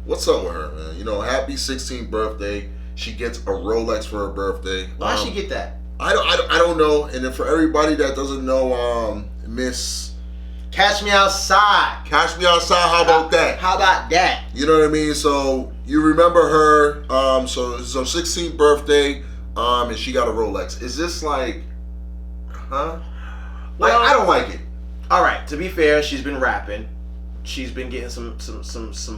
Speaker 1: What's up with her, man? You know, happy 16th birthday. She gets a Rolex for her birthday.
Speaker 2: Why'd she get that?
Speaker 1: I don't know. And then for everybody that doesn't know, Miss
Speaker 2: Catch Me Outside.
Speaker 1: Catch Me Outside. How about that?
Speaker 2: How about that?
Speaker 1: You know what I mean? So you remember her? So it's her 16th birthday. And she got a Rolex. Is this like, huh? Well, I don't like it.
Speaker 2: All right. To be fair, she's been rapping. She's been getting some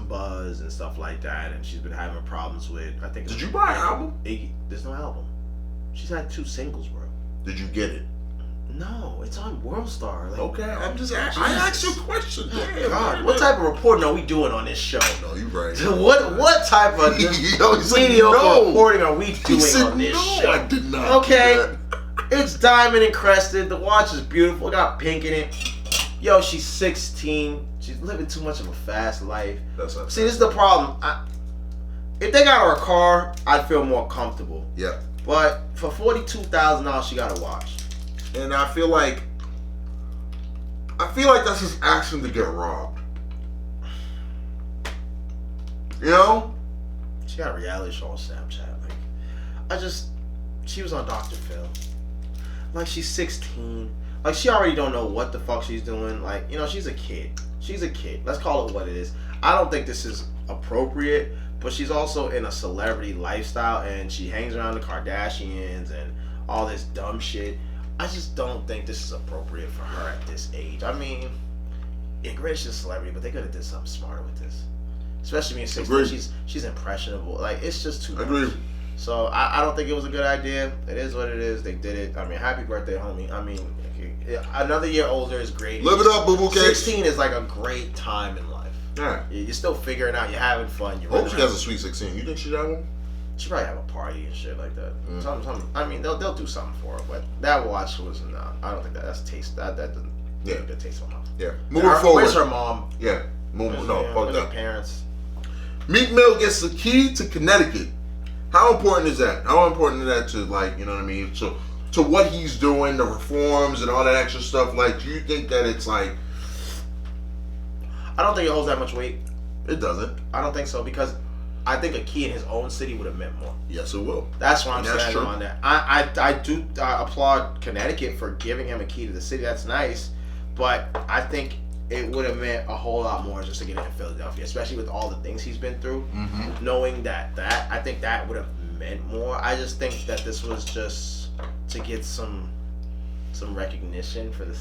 Speaker 2: buzz and stuff like that, and she's been having problems with. I think.
Speaker 1: Did you buy an album?
Speaker 2: Iggy. There's no album. She's had 2 singles, bro.
Speaker 1: Did you get it?
Speaker 2: No, it's on WorldStar. Like,
Speaker 1: okay, I'm just asking. I asked you a question. Damn,
Speaker 2: God, what type of reporting are we doing on this show?
Speaker 1: No, you right.
Speaker 2: What type of mediocre reporting are we doing on this show?
Speaker 1: I did not.
Speaker 2: Okay, it's diamond encrusted. The watch is beautiful. It got pink in it. Yo, she's 16. She's living too much of a fast life. See, this is the problem. If they got her a car, I'd feel more comfortable.
Speaker 1: Yeah.
Speaker 2: But for $42,000, she got a watch.
Speaker 1: And I feel like that's just asking to get robbed. You know?
Speaker 2: She got a reality show on Snapchat. She was on Dr. Phil. Like, she's 16. Like, she already don't know what the fuck she's doing. Like, you know, she's a kid. She's a kid. Let's call it what it is. I don't think this is appropriate, but she's also in a celebrity lifestyle, and she hangs around the Kardashians and all this dumb shit. I just don't think this is appropriate for her at this age. I mean, yeah, great, she's a celebrity, but they could have did something smarter with this. Especially being 16, she's impressionable. Like, it's just too much.
Speaker 1: Agreed.
Speaker 2: So I don't think it was a good idea. It is what it is. They did it. I mean, happy birthday, homie. I mean, another year older is great.
Speaker 1: Live it up, boo boo cake.
Speaker 2: 16 is like a great time in life.
Speaker 1: Yeah.
Speaker 2: You're still figuring out. You're having fun.
Speaker 1: I hope she has a sweet 16. You think she'd have one?
Speaker 2: She probably have a party and shit like that. I mean, they'll do something for her, but that watch was not. I don't think that's taste. That doesn't. Yeah. Good taste in my mouth.
Speaker 1: Yeah. Moving forward.
Speaker 2: Where's her mom?
Speaker 1: Yeah. No, fuck that.
Speaker 2: Her parents.
Speaker 1: Meek Mill gets the key to Connecticut. How important is that? How important is that to, like, you know what I mean? To what he's doing, the reforms and all that extra stuff. Like, do you think that it's like?
Speaker 2: I don't think it holds that much weight.
Speaker 1: It doesn't.
Speaker 2: I don't think so, because I think a key in his own city would have meant more.
Speaker 1: Yes, it will.
Speaker 2: That's why I'm standing on that. I do applaud Connecticut for giving him a key to the city. That's nice, but I think it would have meant a whole lot more just to get it in Philadelphia, especially with all the things he's been through. Mm-hmm. Knowing that I think that would have meant more. I just think that this was just to get some recognition for the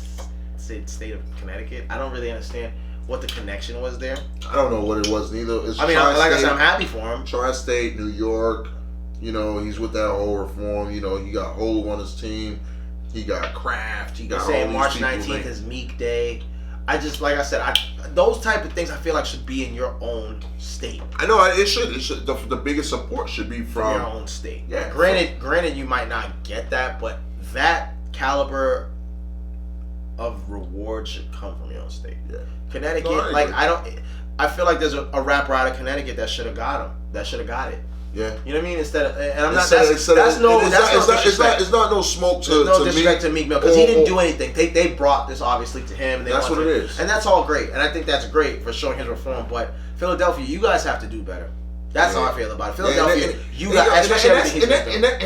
Speaker 2: state of Connecticut. I don't really understand what the connection was there.
Speaker 1: I don't know what it was neither. It's
Speaker 2: I mean, like I said, I'm happy for him.
Speaker 1: Tri-State, New York, you know, he's with that whole reform. You know, he got Hove on his team. He got Kraft. He got all these
Speaker 2: March
Speaker 1: people.
Speaker 2: 19th is MEEK Day. I just, like I said, those type of things I feel like should be in your own state.
Speaker 1: I know it should. It should. The biggest support should be from
Speaker 2: your own state.
Speaker 1: Yeah.
Speaker 2: Granted, you might not get that, but that caliber of reward should come from your own state.
Speaker 1: Yeah.
Speaker 2: Connecticut, I feel like there's a rapper out of Connecticut that should have got him. That should have got it.
Speaker 1: Yeah.
Speaker 2: You know what I mean? Instead of, and I'm not.
Speaker 1: It's not no smoke to
Speaker 2: no disrespect to Meek Mill, because he didn't do anything. They brought this obviously to him. And
Speaker 1: that's what it is,
Speaker 2: and that's all great. And I think that's great for showing his reform. But Philadelphia, you guys have to do better. That's how I feel about it. Philadelphia,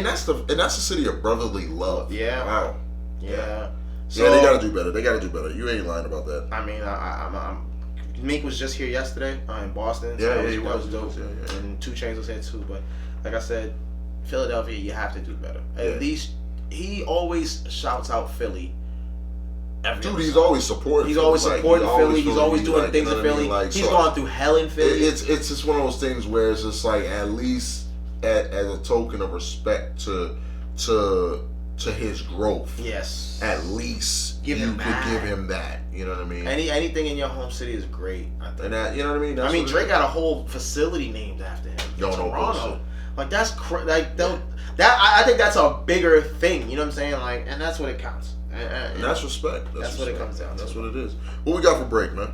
Speaker 1: that's the city of brotherly love.
Speaker 2: Yeah.
Speaker 1: Wow.
Speaker 2: Yeah.
Speaker 1: So, yeah, they gotta do better. They gotta do better. You ain't lying about that.
Speaker 2: I mean, I'm Meek was just here yesterday in Boston.
Speaker 1: Yeah,
Speaker 2: so
Speaker 1: he was
Speaker 2: dope.
Speaker 1: Yeah.
Speaker 2: And 2 Chainz was here too. But like I said, Philadelphia, you have to do better. At least he always shouts out Philly.
Speaker 1: Dude, he's always supporting.
Speaker 2: He's always supporting Philly. He's always doing things in Philly. He's gone through hell in Philly.
Speaker 1: It's just one of those things where it's just like, at least as a token of respect to his growth.
Speaker 2: Yes.
Speaker 1: At least you could give him that. You know what I mean?
Speaker 2: Anything in your home city is great, I think.
Speaker 1: And that, you know what I mean?
Speaker 2: I mean, Drake got a whole facility named after him. Toronto. Like, that's I think that's a bigger thing. You know what I'm saying? Like, and that's what it counts.
Speaker 1: And that's respect.
Speaker 2: That's what it comes down to.
Speaker 1: That's what it is. What we got for break, man?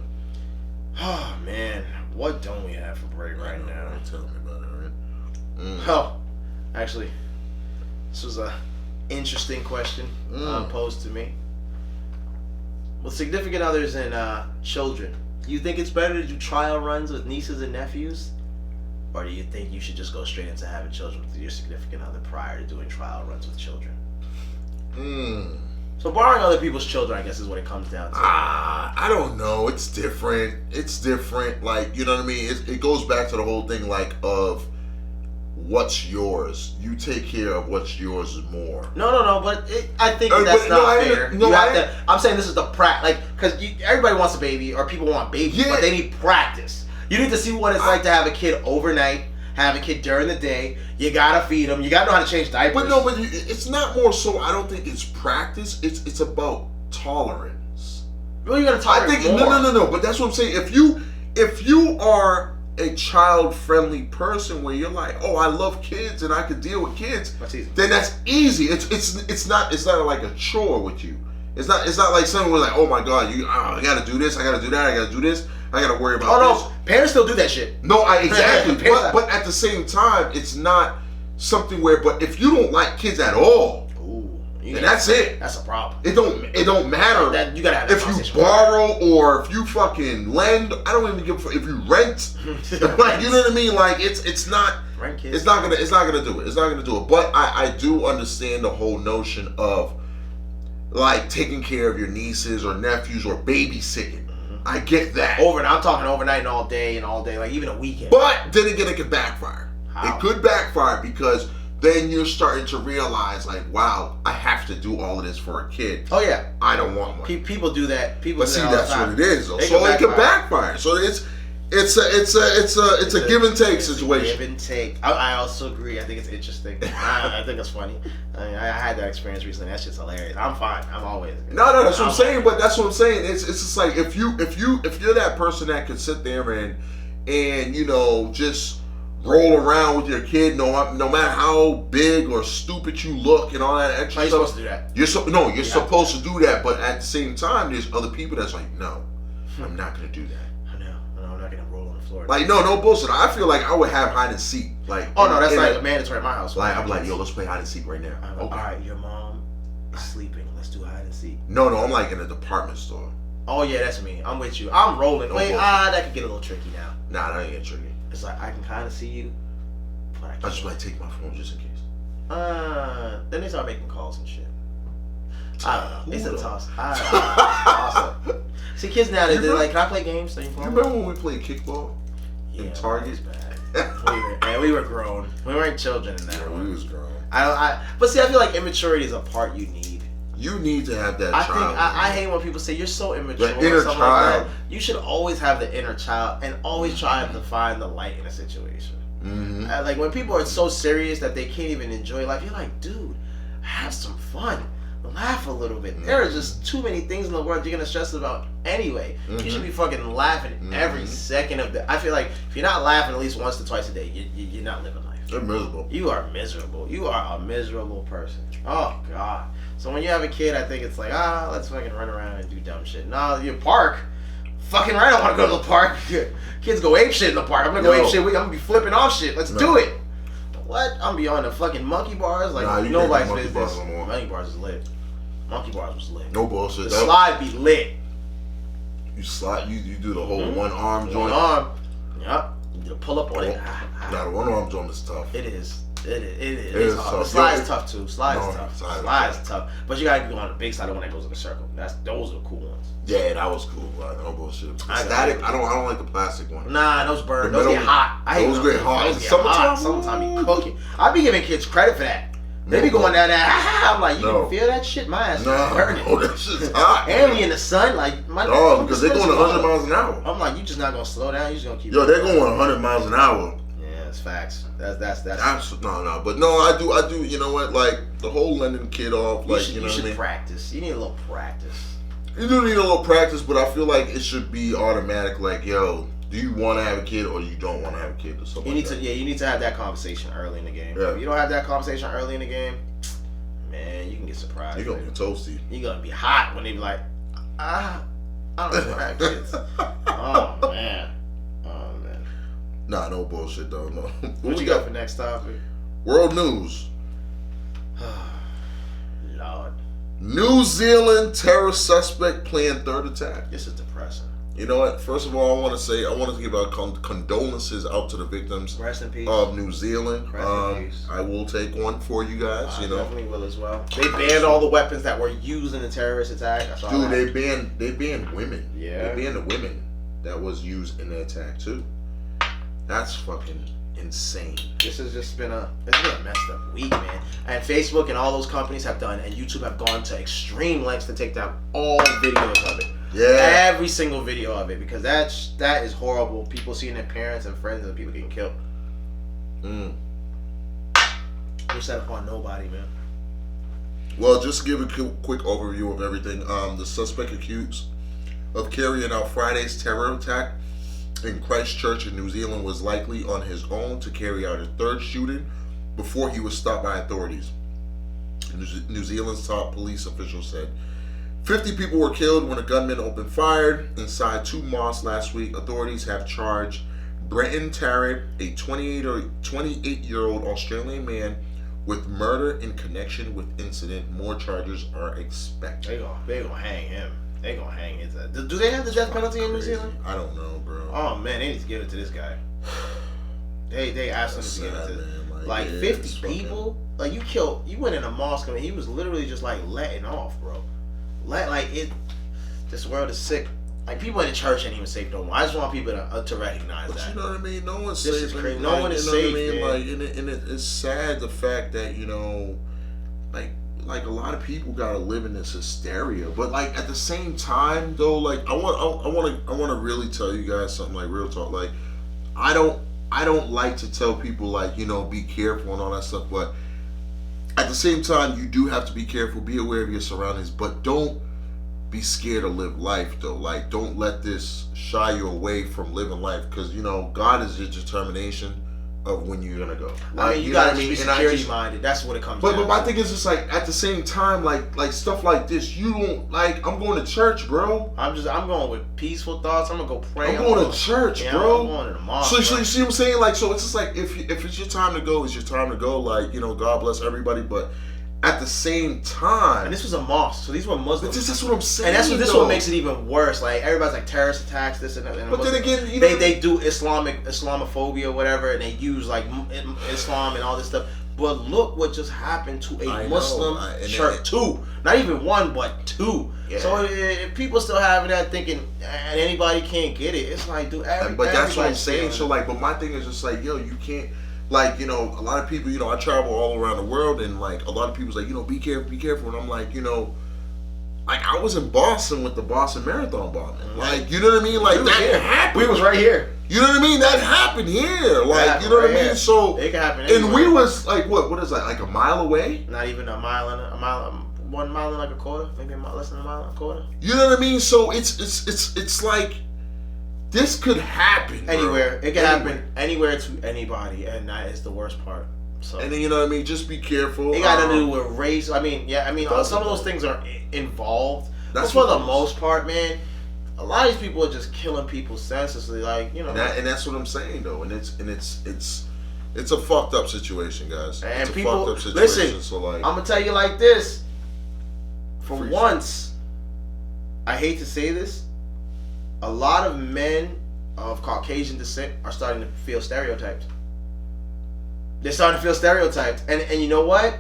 Speaker 2: Oh man, what don't we have for break right now?
Speaker 1: Tell me about it, right?
Speaker 2: Well, actually, this was a interesting question posed to me. With significant others and children, do you think it's better to do trial runs with nieces and nephews? Or do you think you should just go straight into having children with your significant other prior to doing trial runs with children? So borrowing other people's children, I guess, is what it comes down to.
Speaker 1: I don't know. It's different. It's different. Like, you know what I mean? It goes back to the whole thing, like, of what's yours. You take care of what's yours more.
Speaker 2: No, but I think that's not fair. I'm saying this is the practice, like, because everybody wants a baby, or people want babies, but they need practice. You need to see what it's like to have a kid overnight, have a kid during the day. You gotta feed them. You gotta know how to change diapers.
Speaker 1: But it's not more so. I don't think it's practice. It's about tolerance.
Speaker 2: Well, you're gonna tolerate more.
Speaker 1: No. But that's what I'm saying. If you are a child-friendly person where you're like, oh, I love kids and I can deal with kids,
Speaker 2: that's easy.
Speaker 1: Then that's easy. It's not like a chore with you. It's not like someone was like, oh my God, I gotta do this, I gotta do that, I gotta do this, I gotta worry about this.
Speaker 2: Oh no, parents still do that shit.
Speaker 1: No, exactly. but at the same time, it's not something where. But if you don't like kids at all, then that's it.
Speaker 2: That's a problem.
Speaker 1: It don't matter.
Speaker 2: You gotta have
Speaker 1: if you borrow or if you fucking lend. I don't even give a fuck if you rent. Like, you know what I mean? Like, it's not.
Speaker 2: Rent kids.
Speaker 1: It's not gonna do it. It's not gonna do it. But I do understand the whole notion of, like, taking care of your nieces or nephews or babysitting. I get that.
Speaker 2: I'm talking overnight and all day, like even a weekend.
Speaker 1: But then again, it could backfire.
Speaker 2: How?
Speaker 1: It could backfire because then you're starting to realize, like, wow, I have to do all of this for a kid.
Speaker 2: Oh yeah,
Speaker 1: I don't want one.
Speaker 2: People do that.
Speaker 1: But see, that's what it is, though. So it can backfire. So it's a give and take situation.
Speaker 2: Give and take. I also agree. I think it's interesting. I think it's funny. I had that experience recently. That shit's hilarious. I'm fine. I'm always good.
Speaker 1: No, that's what I'm saying. But that's what I'm saying. It's just like if you're that person that can sit there and you know just roll around with your kid, no matter how big or stupid you look and all that extra
Speaker 2: stuff.
Speaker 1: You're
Speaker 2: supposed to do that.
Speaker 1: You're supposed to do that. But at the same time, there's other people that's like, no, I'm not gonna do that.
Speaker 2: I'm not gonna roll on the floor.
Speaker 1: Like no bullshit. I feel like I would have hide and seek. Like
Speaker 2: that's like mandatory at my house.
Speaker 1: Like I'm like, yo, let's play hide and seek right now.
Speaker 2: Okay. All right, your mom is sleeping. Let's do hide and seek.
Speaker 1: No, I'm like in a department store.
Speaker 2: Oh yeah, that's me. I'm with you. I'm rolling. Wait, that could get a little tricky now.
Speaker 1: Nah, that ain't get tricky.
Speaker 2: It's like I can kind of see you, but I can't.
Speaker 1: I just might take my phone just in case.
Speaker 2: Then they start making calls and shit. It's a toss. Awesome. See, kids now, they're like, can I play games?
Speaker 1: You remember when we played kickball?
Speaker 2: Yeah,
Speaker 1: Target?
Speaker 2: bad. we were grown. We weren't children in that.
Speaker 1: Yeah, we was grown.
Speaker 2: But see, I feel like immaturity is a part you need.
Speaker 1: You need to have that child.
Speaker 2: I hate when people say you're so immature.
Speaker 1: The inner child.
Speaker 2: Like that. You should always have the inner child and always try to find the light in a situation.
Speaker 1: Mm-hmm.
Speaker 2: Like when people are so serious that they can't even enjoy life, you're like, dude, have some fun. Laugh a little bit. There are just too many things in the world you're gonna stress about anyway. You should be fucking laughing every second of the. I feel like if you're not laughing at least once to twice a day, you're not living life.
Speaker 1: You're miserable.
Speaker 2: You are miserable. You are a miserable person. Oh God. So when you have a kid, I think it's like let's fucking run around and do dumb shit. No, you park. Fucking right, I don't want to go to the park. Kids go ape shit in the park. I'm gonna go ape shit. I'm gonna be flipping off shit. Let's do it. What? I'm gonna be on the fucking monkey bars like nobody's business. Monkey bars is lit. Monkey bars was lit.
Speaker 1: No bullshit.
Speaker 2: The slide be lit.
Speaker 1: You slide. You do the whole one arm joint.
Speaker 2: One arm. Yep. You do the pull up on it.
Speaker 1: Nah, the one arm joint is tough.
Speaker 2: It is. It is.
Speaker 1: It is
Speaker 2: tough.
Speaker 1: tough.
Speaker 2: The slide is tough too. Slide is tough.
Speaker 1: Slide
Speaker 2: is tough. But you gotta go on the big side, the one that goes in a circle. Those are the cool ones.
Speaker 1: Yeah, that was cool. Like, no bullshit. Static. I don't like the plastic one.
Speaker 2: Nah, those burn. Those get hot.
Speaker 1: Those get hot.
Speaker 2: Summertime you cooking. I be giving kids credit for that. They be going down there. I'm like, you can feel that shit? My ass is burning.
Speaker 1: No, that shit's hot.
Speaker 2: And we in the sun, like my.
Speaker 1: Oh, because they're going 100 miles an hour.
Speaker 2: I'm like, you just not gonna slow down. You just gonna keep.
Speaker 1: Yo, they're going 100 miles an hour.
Speaker 2: Yeah, it's facts. That's.
Speaker 1: No. But no, I do. You know what? Like the whole lending kid off. Like you know what I mean?
Speaker 2: Practice. You need a little practice.
Speaker 1: You do need a little practice, but I feel like it should be automatic. Like, yo, do you want to have a kid or you don't want to have a kid or something?
Speaker 2: You need to have that conversation early in the game.
Speaker 1: Yeah.
Speaker 2: If you don't have that conversation early in the game, man, you can get surprised.
Speaker 1: You're gonna be toasty.
Speaker 2: You're gonna be hot when they be like, I don't want to have kids. Oh man.
Speaker 1: Nah, no bullshit though. No.
Speaker 2: What you got for next topic?
Speaker 1: World news.
Speaker 2: Lord.
Speaker 1: New Zealand terror suspect planned third attack.
Speaker 2: This is depressing.
Speaker 1: You know what? First of all, I want to give our condolences out to the victims
Speaker 2: Rest in peace.
Speaker 1: of New Zealand.
Speaker 2: Rest in peace.
Speaker 1: I will take one for you guys.
Speaker 2: I definitely will as well. They banned all the weapons that were used in the terrorist attack.
Speaker 1: Dude, they banned women.
Speaker 2: Yeah.
Speaker 1: They banned the women that was used in the attack too. That's fucking insane.
Speaker 2: This has just been a messed up week, man. And Facebook and all those companies have done, and YouTube have gone to extreme lengths to take down all videos of it.
Speaker 1: Yeah.
Speaker 2: Every single video of it, because that is horrible. People seeing their parents and friends and people getting killed. Wish that upon nobody, man.
Speaker 1: Well, just to give a quick overview of everything. The suspect accused of carrying out Friday's terror attack in Christchurch in New Zealand was likely on his own to carry out a third shooting before he was stopped by authorities. New Zealand's top police official said 50 people were killed when a gunman opened fire inside two mosques last week. Authorities have charged Brenton Tarrant, a 28-year-old Australian man, with murder in connection with incident. More charges are expected.
Speaker 2: They gonna hang him. They gonna hang his ass. Do they have the death penalty in New Zealand?
Speaker 1: I don't know, bro.
Speaker 2: Oh man, they need to give it to this guy. They absolutely need to give it to like 50 people. Like you went in a mosque and he was literally just like letting off, bro. This world is sick. Like, people in the church ain't even safe no more. I just want people to recognize
Speaker 1: but
Speaker 2: that.
Speaker 1: you know what I mean? No one's
Speaker 2: This
Speaker 1: safe.
Speaker 2: is crazy.
Speaker 1: Like,
Speaker 2: No one is safe,
Speaker 1: you know what I mean?
Speaker 2: man.
Speaker 1: Like, it's sad the fact that, you know, like a lot of people gotta live in this hysteria. But like at the same time though, like I want to really tell you guys something, like real talk. Like I don't like to tell people, like, you know, be careful and all that stuff, but at the same time you do have to be careful, be aware of your surroundings, but don't be scared to live life though. Like, don't let this shy you away from living life, because, you know, God is your determination of when you're gonna go.
Speaker 2: Like, I mean, you gotta be security minded. That's what it comes down to.
Speaker 1: But my thing is just like at the same time, like stuff like this, you don't like. I'm going to church, bro.
Speaker 2: I'm going with peaceful thoughts. I'm gonna go pray.
Speaker 1: I'm going to church, bro.
Speaker 2: I'm going to the mosque.
Speaker 1: So you see what I'm saying? Like, so it's just like if it's your time to go, it's your time to go. Like, you know, God bless everybody, but at the same time,
Speaker 2: and this was a mosque, so these were Muslims.
Speaker 1: That's what I'm saying.
Speaker 2: And that's what makes it even worse. Like, everybody's like terrorist attacks, this and that. And
Speaker 1: but then again, you know,
Speaker 2: they do Islamophobia, whatever, and they use like Islam and all this stuff. But look what just happened to a Muslim church. Two, not even one, but two. Yeah. So if people still having that thinking, and anybody can't get it, it's like, dude,
Speaker 1: but that's what I'm saying. So like, but my thing is just like, yo, you can't. Like, you know, a lot of people, you know, I travel all around the world, and like a lot of people's like, you know, be careful, and I'm like, you know, like I was in Boston with the Boston Marathon bombing. Like, you know what I mean? Like, that happened.
Speaker 2: We was right here.
Speaker 1: You know what I mean? That happened here. Like, you know what I mean? So
Speaker 2: it can happen anywhere.
Speaker 1: And we was like, what is that? Like a mile away?
Speaker 2: Not even a mile, 1 mile and like a quarter, maybe less than a mile and a quarter.
Speaker 1: You know what I mean? So it's like, this could happen
Speaker 2: anywhere. Bro. It can happen anywhere to anybody, and that is the worst part. So,
Speaker 1: and then, you know what I mean? Just be careful.
Speaker 2: It got to do with race. I mean, some of those things are involved. But for the most part, man, a lot of these people are just killing people senselessly. Like, you know,
Speaker 1: and that's what I'm saying though. And it's a fucked up situation, guys.
Speaker 2: And
Speaker 1: it's
Speaker 2: people,
Speaker 1: a fucked up situation.
Speaker 2: Listen,
Speaker 1: so like,
Speaker 2: I'm gonna tell you like this. For once, I hate to say this, a lot of men of Caucasian descent are starting to feel stereotyped. They're starting to feel stereotyped, and you know what?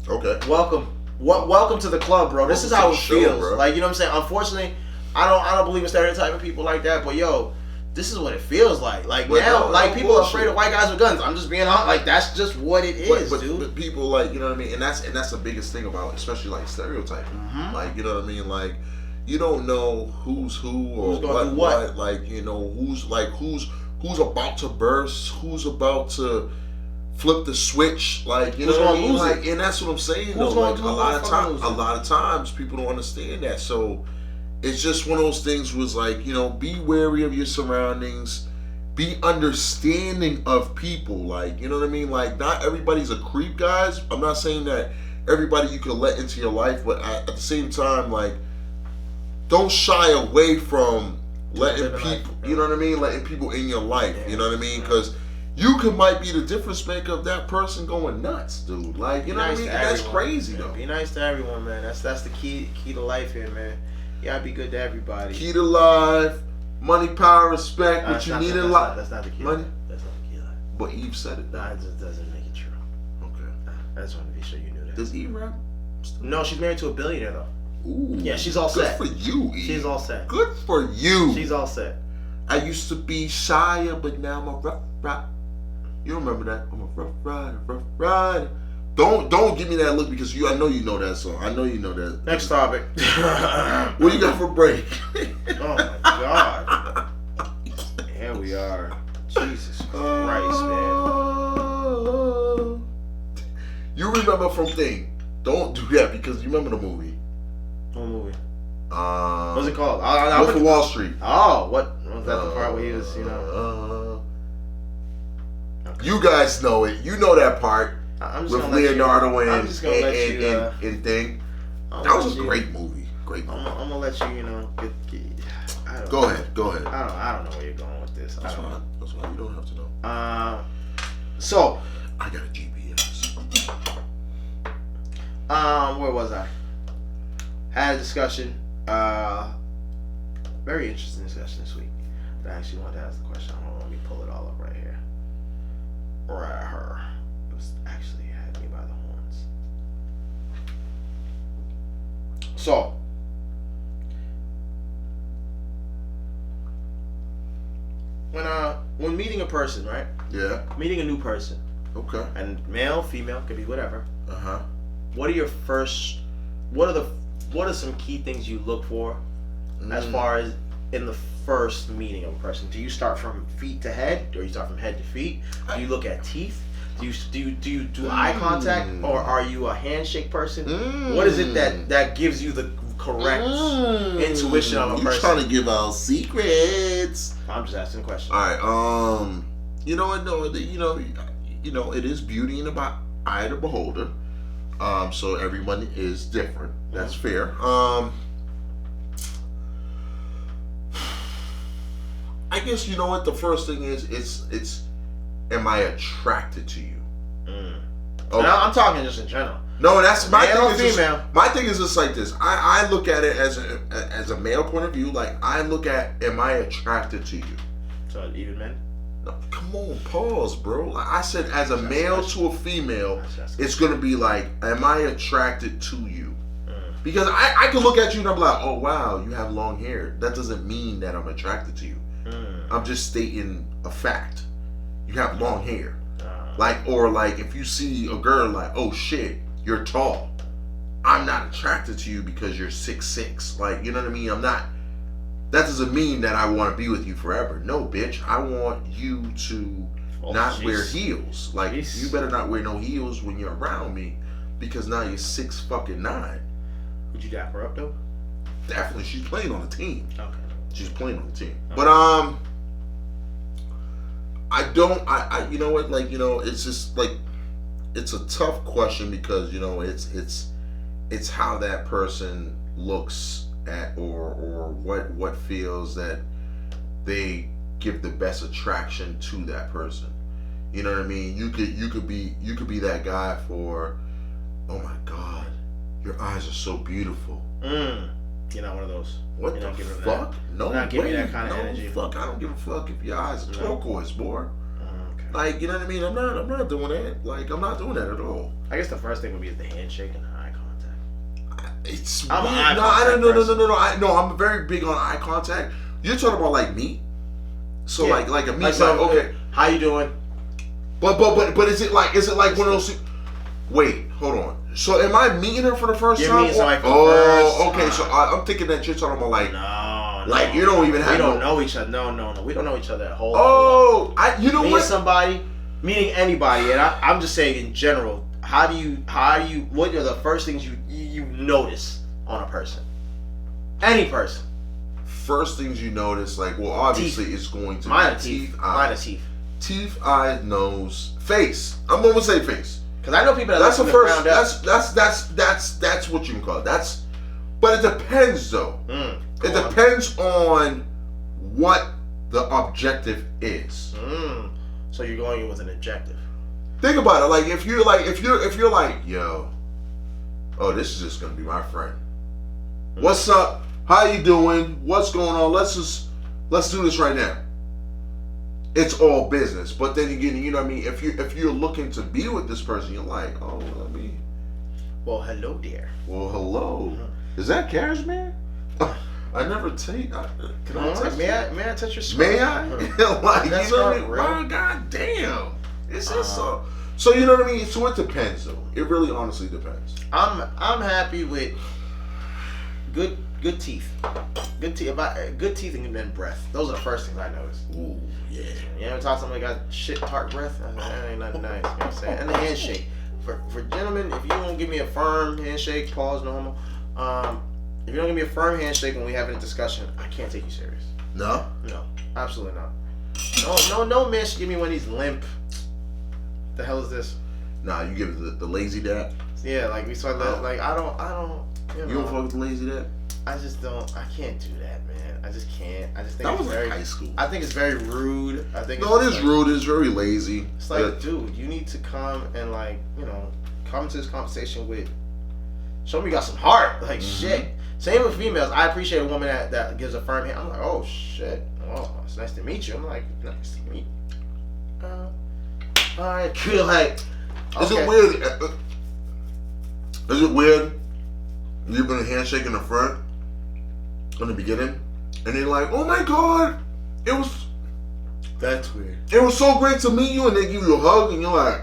Speaker 1: Okay.
Speaker 2: Welcome to the club, bro. This is how it feels.
Speaker 1: Bro.
Speaker 2: Like, you know what I'm saying? Unfortunately, I don't believe in stereotyping people like that, but yo, this is what it feels like. Like, but now, people are afraid of white guys with guns. I'm just being honest. Like, that's just what it is, dude. But
Speaker 1: people, like, you know what I mean? And that's the biggest thing about, especially like stereotyping. Mm-hmm. Like, you know what I mean? Like, you don't know who's who or what. Like, you know, who's about to burst, who's about to flip the switch. Like, you know what I mean? Like, and that's what I'm saying though. Like, a lot of times people don't understand that. So it's just one of those things was like, you know, be wary of your surroundings, be understanding of people. Like, you know what I mean? Like, not everybody's a creep, guys. I'm not saying that everybody you can let into your life, but at the same time, like, don't shy away from letting people, you know what I mean? Letting people in your life, you know what I mean? Because you might be the difference maker of that person going nuts, dude. Like, you know what I mean? That's crazy, though.
Speaker 2: Be nice to everyone, man. That's the key to life here, man. You gotta be good to everybody.
Speaker 1: Key to life, money, power, respect, what you need in life.
Speaker 2: That's not the key.
Speaker 1: Money?
Speaker 2: That's not the key to life.
Speaker 1: But Eve said it.
Speaker 2: Nah, it just doesn't make it true.
Speaker 1: Okay.
Speaker 2: I just wanted to be sure you knew that.
Speaker 1: Does Eve rap?
Speaker 2: No, she's married to a billionaire, though.
Speaker 1: Ooh.
Speaker 2: Yeah, she's all set.
Speaker 1: Good for you, Eve.
Speaker 2: She's all set.
Speaker 1: Good for you.
Speaker 2: She's all set.
Speaker 1: I used to be shyer, but now I'm a rough rider. You remember that? I'm a rough rider. Don't give me that look, because I know you know that song. I know you know that.
Speaker 2: Next topic.
Speaker 1: What you got for break?
Speaker 2: Oh my God. Here we are. Jesus Christ, man.
Speaker 1: You remember from Thing. Don't do that, because you remember the movie.
Speaker 2: What movie? What's it called?
Speaker 1: Wolf of Wall Street.
Speaker 2: Oh, what was that? The part where he was, you know?
Speaker 1: Okay. You guys know it. You know that part.
Speaker 2: I'm just
Speaker 1: with Leonardo and Thing. That was a great movie. Great movie.
Speaker 2: I'm gonna let you, you know,
Speaker 1: Go ahead.
Speaker 2: I don't know where you're going with this.
Speaker 1: That's fine. You don't have to know.
Speaker 2: So
Speaker 1: I got a GPS.
Speaker 2: Where was I? Had a discussion. Very interesting discussion this week. I actually wanted to ask the question. Hold on, let me pull it all up right here. Right here. It was actually had me by the horns. So, person, right?
Speaker 1: Yeah.
Speaker 2: Meeting a new person.
Speaker 1: Okay.
Speaker 2: And male, female, could be whatever.
Speaker 1: Uh-huh.
Speaker 2: What are some key things you look for as far as in the first meeting of a person? Do you start from feet to head, or you start from head to feet? Do you look at teeth? Do you do eye contact, or are you a handshake person? What is it that gives you the correct intuition of a person?
Speaker 1: You trying to give out secrets?
Speaker 2: I'm just asking a question.
Speaker 1: All right. You know what? No, you know, it is beauty in the eye of the beholder. So everyone is different. That's fair. I guess you know what the first thing is. It's am I attracted to you?
Speaker 2: Okay. No, I'm talking just in general.
Speaker 1: No, that's my
Speaker 2: male
Speaker 1: thing.
Speaker 2: Female.
Speaker 1: My thing is just like this. I look at it as a male point of view. Like I look at, am I attracted to you?
Speaker 2: So even men.
Speaker 1: No, come on, pause, bro. Like I said, as a male to a female, it's gonna be like, am I attracted to you? Because I can look at you and I'm like, oh wow, you have long hair. That doesn't mean that I'm attracted to you. I'm just stating a fact. You have long hair. Like, or like if you see a girl like, oh shit, you're tall. I'm not attracted to you because you're 6'6". Like, you know what I mean? I'm not. That doesn't mean that I want to be with you forever. No, bitch. I want you to not wear heels. Like, you better not wear no heels when you're around me, because now you're 6'9".
Speaker 2: Would you dap her up though?
Speaker 1: Definitely. She's playing on the team. Okay. She's playing on the team. Okay. But I you know what? Like, you know, it's just like, it's a tough question because, you know, it's how that person looks at or what feels that they give the best attraction to that person. You know what I mean? You could be that guy for, oh my God, your eyes are so beautiful.
Speaker 2: You're not one of those.
Speaker 1: What the fuck? No,
Speaker 2: you're not giving me that kind of energy.
Speaker 1: Fuck, I don't give a fuck if your eyes are turquoise, boy. Okay. Like, you know what I mean? I'm not doing that. Like, I'm not doing that at all.
Speaker 2: I guess the first thing would be the handshake and eye contact.
Speaker 1: It's I'm weird. No, I'm very big on eye contact. You're talking about like me? So yeah. like a me, like, okay.
Speaker 2: How you doing?
Speaker 1: But is it like one of those? Wait, hold on. So am I meeting her for the first time?
Speaker 2: Meeting somebody for the first time.
Speaker 1: Okay. So I'm thinking that you're talking about like
Speaker 2: no,
Speaker 1: you don't even have.
Speaker 2: We don't know each other. No. We don't know each other at whole.
Speaker 1: Oh, you know
Speaker 2: meeting
Speaker 1: what?
Speaker 2: Somebody, meeting anybody, and I'm just saying in general. How do you? What are the first things you notice on a person? Any person.
Speaker 1: First things you notice, like, well, obviously it's going to
Speaker 2: be
Speaker 1: teeth.
Speaker 2: Mine are teeth.
Speaker 1: Teeth, eye, nose, face. I'm gonna say face.
Speaker 2: Because I know people that
Speaker 1: that's the first. That's what you can call it. But it depends though. It depends on what the objective is.
Speaker 2: So you're going in with an objective.
Speaker 1: Think about it. Like if you're like, yo, oh, this is just gonna be my friend. What's up? How you doing? What's going on? Let's do this right now. It's all business. But then again, you know what I mean? If you're looking to be with this person, you're like, oh, let me.
Speaker 2: Well, hello, dear.
Speaker 1: Well, hello. Is that cash, man? I never take. Can I touch?
Speaker 2: May I touch your skirt?
Speaker 1: May I? Like, you know what I mean? Oh, God damn. It's just so. So you know what I mean? So it depends, though. It really, honestly depends.
Speaker 2: I'm happy with good teeth. Good teeth and then breath. Those are the first things I notice.
Speaker 1: Ooh, yeah.
Speaker 2: You ever talk to somebody got shit tart breath? That ain't nothing nice. You know what I'm saying? And the handshake. For gentlemen, if you don't give me a firm handshake, pause, no homo. If you don't give me a firm handshake when we having a discussion, I can't take you serious.
Speaker 1: No?
Speaker 2: No, absolutely not. No man should give me one of these limp. The hell is this?
Speaker 1: Nah, you give it the lazy dab.
Speaker 2: Yeah, like we saw that. Like I don't.
Speaker 1: You don't fuck with the lazy dab?
Speaker 2: I just don't. I can't do that, man. I just can't. I just think
Speaker 1: that
Speaker 2: it's
Speaker 1: was
Speaker 2: very
Speaker 1: high school.
Speaker 2: I think it's very rude. I think
Speaker 1: no, it is rude. It's very lazy.
Speaker 2: It's like, dude, you need to come and like, you know, come to this conversation with. Show me you got some heart. Like shit. Same with females. I appreciate a woman that gives a firm hand. I'm like, oh shit. Oh, it's nice to meet you. I'm like, nice to meet. All right, cool. Like, okay.
Speaker 1: Is it weird? Is it weird? You've been a handshake in the front, in the beginning, and they're like, "Oh my God, it was
Speaker 2: That's weird.
Speaker 1: It was so great to meet you, and they give you a hug, and you're like,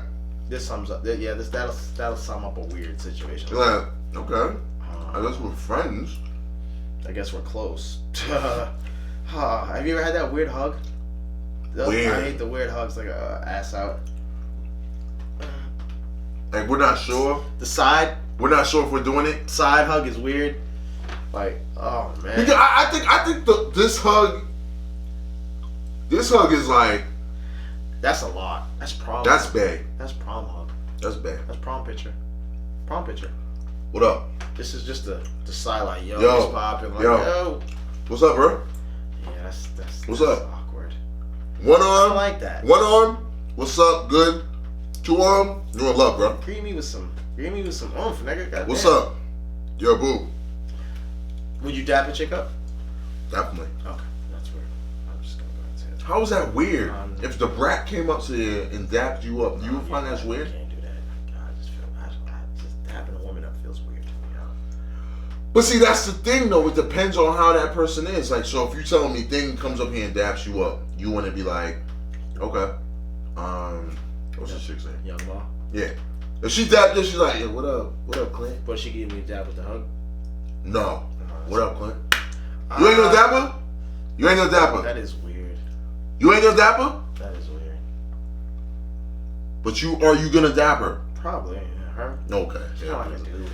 Speaker 2: this sums up. Yeah, that'll sum up a weird situation.
Speaker 1: you're like, okay, I guess we're friends.
Speaker 2: I guess we're close. Have you ever had that weird hug?
Speaker 1: Weird.
Speaker 2: I hate the weird hugs, like ass out.
Speaker 1: Like, we're not sure.
Speaker 2: We're
Speaker 1: not sure if we're doing it.
Speaker 2: Side hug is weird. Like, oh man.
Speaker 1: Because I think this hug is like.
Speaker 2: That's a lot. That's prom.
Speaker 1: That's bad.
Speaker 2: That's prom hug.
Speaker 1: That's bad.
Speaker 2: That's prom picture. Prom picture.
Speaker 1: What up?
Speaker 2: This is just the sideline. Yo,
Speaker 1: Yo.
Speaker 2: he's popping. Like,
Speaker 1: Yo.
Speaker 2: yo.
Speaker 1: What's up, bro?
Speaker 2: Yeah, that's
Speaker 1: What's
Speaker 2: that's
Speaker 1: up?
Speaker 2: awkward.
Speaker 1: One
Speaker 2: I
Speaker 1: arm.
Speaker 2: don't like that.
Speaker 1: One arm. What's up? Good. Two arm. You're in love, bro.
Speaker 2: Greet me with some oomph, nigga. Goddamn.
Speaker 1: What's up? Yo, boo.
Speaker 2: Would you dap a chick up?
Speaker 1: Definitely.
Speaker 2: Okay, that's weird. I'm just gonna go ahead and say that.
Speaker 1: How is that weird? If the brat came up to you and dapped you up, you would find that's weird?
Speaker 2: I can't do that. God, I just feel just dapping a woman up feels weird to me.
Speaker 1: But see, that's the thing, though. It depends on how that person is. Like, so if you telling me thing comes up here and daps you up, you want to be like, okay, what's this chick's name?
Speaker 2: Young Ma.
Speaker 1: Yeah. If she dapped you, she's like, yeah, what up, Clint?
Speaker 2: But she gave me a dap with the hug.
Speaker 1: No. What up, Clint? You ain't no dapper? You ain't no dapper?
Speaker 2: That is weird.
Speaker 1: You ain't no dapper?
Speaker 2: That is weird.
Speaker 1: But are you gonna dap her?
Speaker 2: Probably. Yeah, her.
Speaker 1: Okay.
Speaker 2: She's
Speaker 1: Yeah.
Speaker 2: not like a dude.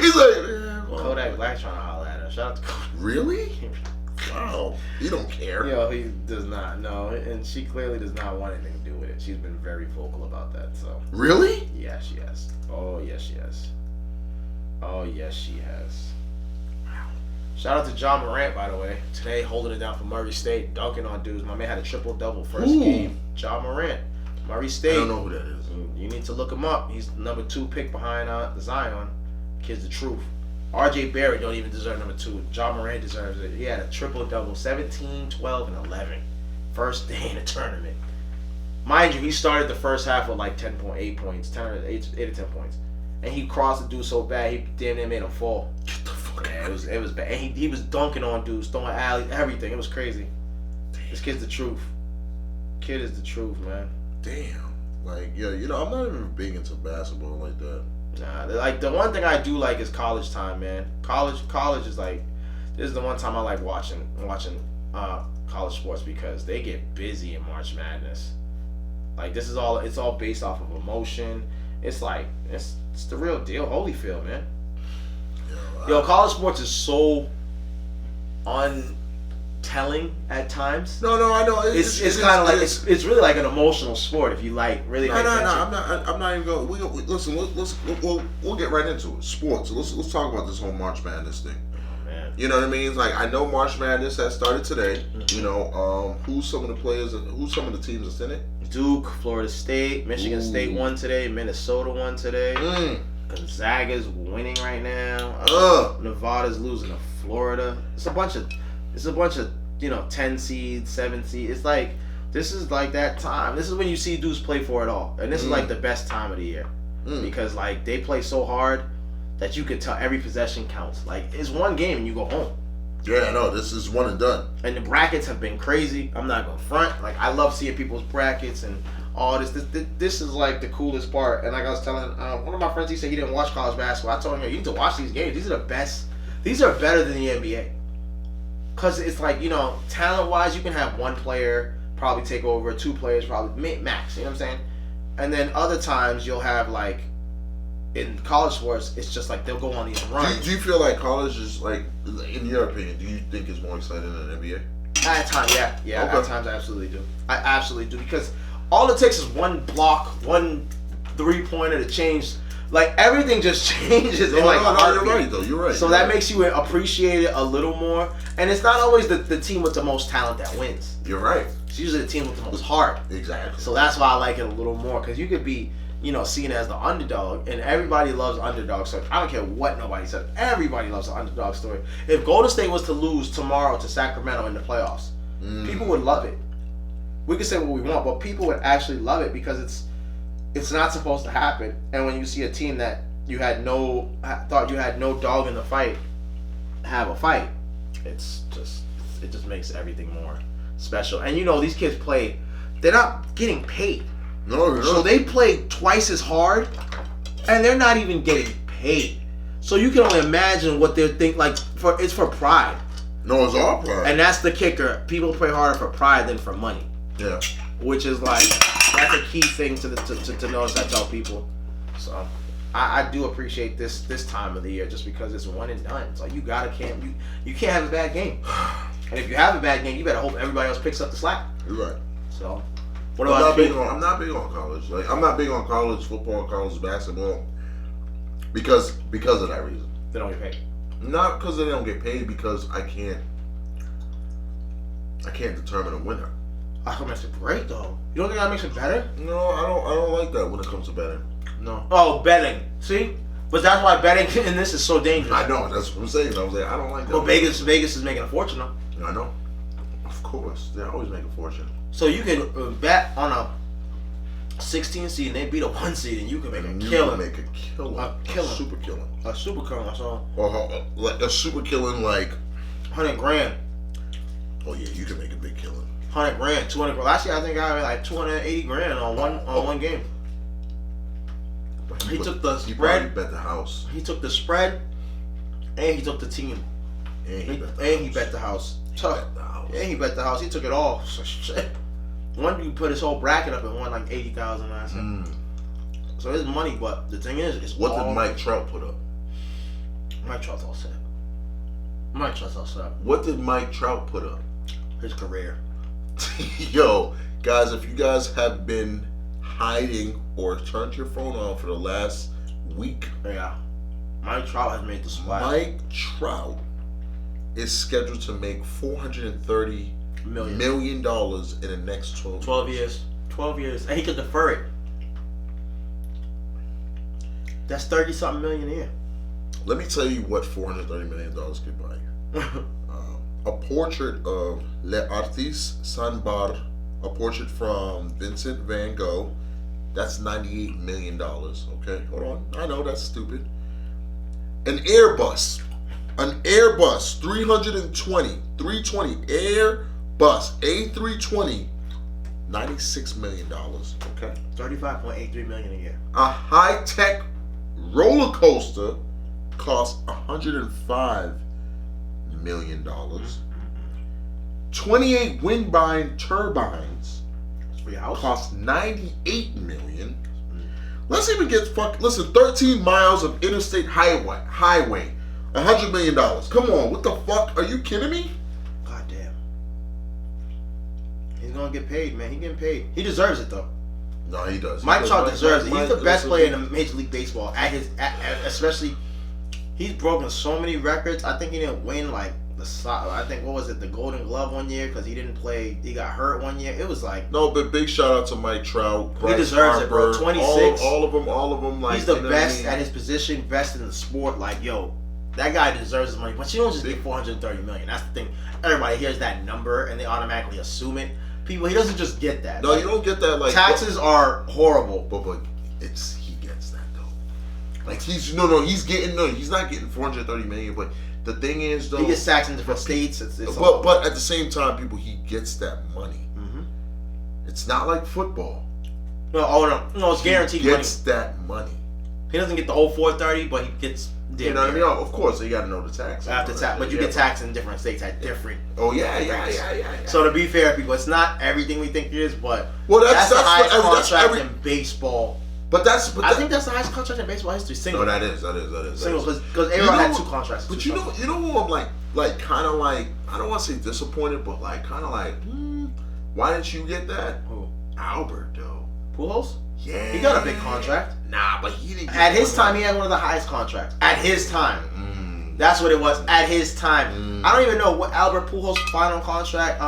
Speaker 1: He's like,
Speaker 2: Kodak Black's trying to holler at her. Shout out to Kodak.
Speaker 1: really? Wow. You don't care.
Speaker 2: Yo, he does not. No, and she clearly does not want anything to do with it. She's been very vocal about that. So.
Speaker 1: Really?
Speaker 2: Yeah, she has. Oh, yes, she has. Oh, yes, she has. Shout out to John Morant, by the way. Today, holding it down for Murray State, dunking on dudes. My man had a triple-double first game. John Morant, Murray State.
Speaker 1: I don't know who that is.
Speaker 2: You need to look him up. He's the number 2 pick behind the Zion. Kid's the truth. RJ Barrett don't even deserve number 2. John Morant deserves it. He had a triple-double, 17, 12, and 11. First day in the tournament. Mind you, he started the first half with like 8 points, 10 or 8 or 10 points. And he crossed the dude so bad, he damn near made him fall.
Speaker 1: Get the fuck
Speaker 2: Yeah,
Speaker 1: out.
Speaker 2: it was bad. And he was dunking on dudes, throwing alleys, everything. It was crazy. This kid's the truth. Kid is the truth, man.
Speaker 1: Damn. Like, yeah, I'm not even big into basketball like that.
Speaker 2: Nah, like the one thing I do like is college time, man. College is like, this is the one time I like watching college sports because they get busy in March Madness. Like it's all based off of emotion. It's like it's the real deal. Holyfield, man. Yo, college sports is so untelling at times.
Speaker 1: No, I know.
Speaker 2: It's kind of like it's really like an emotional sport if you like really.
Speaker 1: No. I'm not even going. Listen. We'll get right into it. Sports. Let's talk about this whole March Madness thing.
Speaker 2: Oh, man.
Speaker 1: You know what I mean? It's like I know March Madness has started today.
Speaker 2: Mm-hmm.
Speaker 1: You know, who's some of the players? Who's some of the teams that's in it?
Speaker 2: Duke, Florida State, Michigan State won today. Minnesota won today. Gonzaga's winning right now. Nevada's losing to Florida. It's a bunch of 10 seeds, 7 seeds. It's like this is like that time. This is when you see dudes play for it all, and this is like the best time of the year because like they play so hard that you can tell every possession counts. Like it's one game and you go home.
Speaker 1: Yeah, I know. This is one and done.
Speaker 2: And the brackets have been crazy. I'm not gonna front. Like I love seeing people's brackets and all this. This is like the coolest part. And like I was telling one of my friends, he said he didn't watch college basketball. I told him, you need to watch these games. These are the best. These are better than the NBA. Cause it's like talent wise, you can have one player probably take over, 2 players probably max. You know what I'm saying? And then other times you'll have like. In college sports, it's just like they'll go on these runs.
Speaker 1: Do you feel like college is like, in your opinion, do you think it's more exciting than the NBA?
Speaker 2: At times, yeah. Okay. At times, I absolutely do because all it takes is one block, one 3-pointer to change. Like everything just changes.
Speaker 1: You're right though. You're right.
Speaker 2: So that makes you appreciate it a little more. And it's not always the team with the most talent that wins.
Speaker 1: You're right.
Speaker 2: It's usually the team with the most heart.
Speaker 1: Exactly.
Speaker 2: So that's why I like it a little more because you could be. Seen as the underdog, and everybody loves underdog stories. I don't care what nobody said. Everybody loves the underdog story. If Golden State was to lose tomorrow to Sacramento in the playoffs, people would love it. We can say what we want, but people would actually love it because it's not supposed to happen. And when you see a team that you thought you had no dog in the fight, have a fight, it just makes everything more special. And you know, these kids play, they're not getting paid.
Speaker 1: No.
Speaker 2: So they play twice as hard, and they're not even getting paid. So you can only imagine what they're think like. It's for pride.
Speaker 1: No, it's all pride.
Speaker 2: And that's the kicker. People play harder for pride than for money.
Speaker 1: Yeah.
Speaker 2: Which is like, that's a key thing to notice. I tell people. So I do appreciate this time of the year just because it's one and done. It's like you can't have a bad game. And if you have a bad game, you better hope everybody else picks up the slack.
Speaker 1: You're right.
Speaker 2: So
Speaker 1: I'm not big on college. Like, I'm not big on college football, college basketball, because of that reason.
Speaker 2: They don't get paid.
Speaker 1: Not because they don't get paid, because I can't determine a winner.
Speaker 2: I think that's great though. You don't think that makes it better?
Speaker 1: No, I don't like that when it comes to betting.
Speaker 2: No. Oh, betting. See, but that's why betting in this is so dangerous.
Speaker 1: I know. That's what I'm saying. I was like, I don't like that.
Speaker 2: Well, Vegas is making a fortune though.
Speaker 1: I know. Of course, they always make a fortune.
Speaker 2: So you can bet on a 16 seed and they beat a 1 seed and you can make a killing.
Speaker 1: Make a killing. A super killing.
Speaker 2: A super killing. I saw.
Speaker 1: Or like a super killing, like
Speaker 2: $100,000.
Speaker 1: Oh yeah, you can make a big killing.
Speaker 2: $100,000, $200,000. Last year I think I had like $280,000 on one game. He took the spread.
Speaker 1: He bet the house.
Speaker 2: He took the spread, and he took the team. And he bet the house. And he bet the house. He took it all. One dude put his whole bracket up and won like $80,000. So it's money, but the thing is, it's
Speaker 1: what did Mike Trout put up?
Speaker 2: Mike Trout's all set.
Speaker 1: What did Mike Trout put up?
Speaker 2: His career.
Speaker 1: Yo, guys, if you guys have been hiding or turned your phone on for the last week,
Speaker 2: yeah, Mike Trout has made the splash.
Speaker 1: Mike Trout is scheduled to make $430 million in the next 12
Speaker 2: years. 12 years. And he could defer it. That's 30-something million a year.
Speaker 1: Let me tell you what $430 million could buy you. A portrait of L'Artiste Sans Bar, a portrait from Vincent van Gogh. That's $98 million. Okay, hold on. I know that's stupid. An Airbus 320 Airbus A320, $96 million. Okay,
Speaker 2: $35.83 million a year.
Speaker 1: A high-tech roller coaster costs $105 million. 28 wind turbines
Speaker 2: for your house
Speaker 1: cost $98 million. Let's even get 13 miles of interstate highway, $100 million. Come on, what the fuck? Are you kidding me?
Speaker 2: God damn. He's gonna get paid, man. He getting paid. He deserves it though.
Speaker 1: No, he does.
Speaker 2: Mike Trout deserves it. He's the best player in Major League Baseball. Especially, he's broken so many records. I think he didn't win like the Golden Glove one year because he didn't play. He got hurt one year. It was like
Speaker 1: but big shout out to Mike Trout.
Speaker 2: He deserves it, bro. 26.
Speaker 1: All of them. Like,
Speaker 2: he's the best at his position, best in the sport. Like, yo, that guy deserves his money. But you don't just get $430 million. That's the thing. Everybody hears that number and they automatically assume it. He doesn't just get that.
Speaker 1: No, you don't get that. Like,
Speaker 2: taxes are horrible,
Speaker 1: but he gets that though. Like he's not getting $430 million. But the thing is though,
Speaker 2: he gets taxed in different states.
Speaker 1: But at the same time, he gets that money. Mm-hmm. It's not like football.
Speaker 2: No, it's guaranteed money.
Speaker 1: He gets that money.
Speaker 2: He doesn't get the whole $430, but he gets.
Speaker 1: You know what I mean? Oh, of course, you got to know the tax.
Speaker 2: After tax, but you get taxed in different states at different.
Speaker 1: Oh yeah.
Speaker 2: So to be fair, people, it's not everything we think it is, but
Speaker 1: that's
Speaker 2: the highest contract in baseball.
Speaker 1: I think
Speaker 2: that's the highest contract in baseball history. Single.
Speaker 1: No, that is.
Speaker 2: Single, because A-Rod had 2 contracts.
Speaker 1: But you know who I'm like kind of like, I don't want to say disappointed, but like kind of like, why didn't you get that?
Speaker 2: Who?
Speaker 1: Albert, though.
Speaker 2: Pujols?
Speaker 1: Yeah.
Speaker 2: He got a big contract.
Speaker 1: Nah, but he didn't.
Speaker 2: At his time, he had one of the highest contracts. At his time. That's what it was. At his time. I don't even know what Albert Pujols' final contract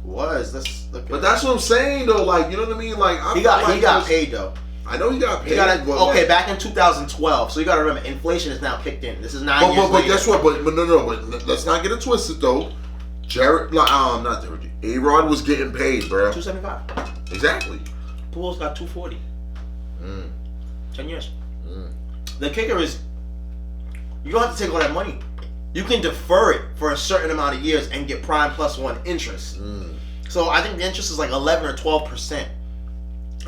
Speaker 2: was. Let's look.
Speaker 1: But that's what I'm saying though. Like, you know what I mean? Like,
Speaker 2: he got paid though.
Speaker 1: I know he got paid.
Speaker 2: Back in 2012. So you got to remember, inflation is now kicked in. This is 9 years later.
Speaker 1: But guess what? But let's not get it twisted though. A-Rod was getting paid, bro.
Speaker 2: $275.
Speaker 1: Exactly.
Speaker 2: Pujols got $240. 10 years. The kicker is, you don't have to take all that money. You can defer it for a certain amount of years and get prime plus 1 interest. So I think the interest is like 11 or 12%.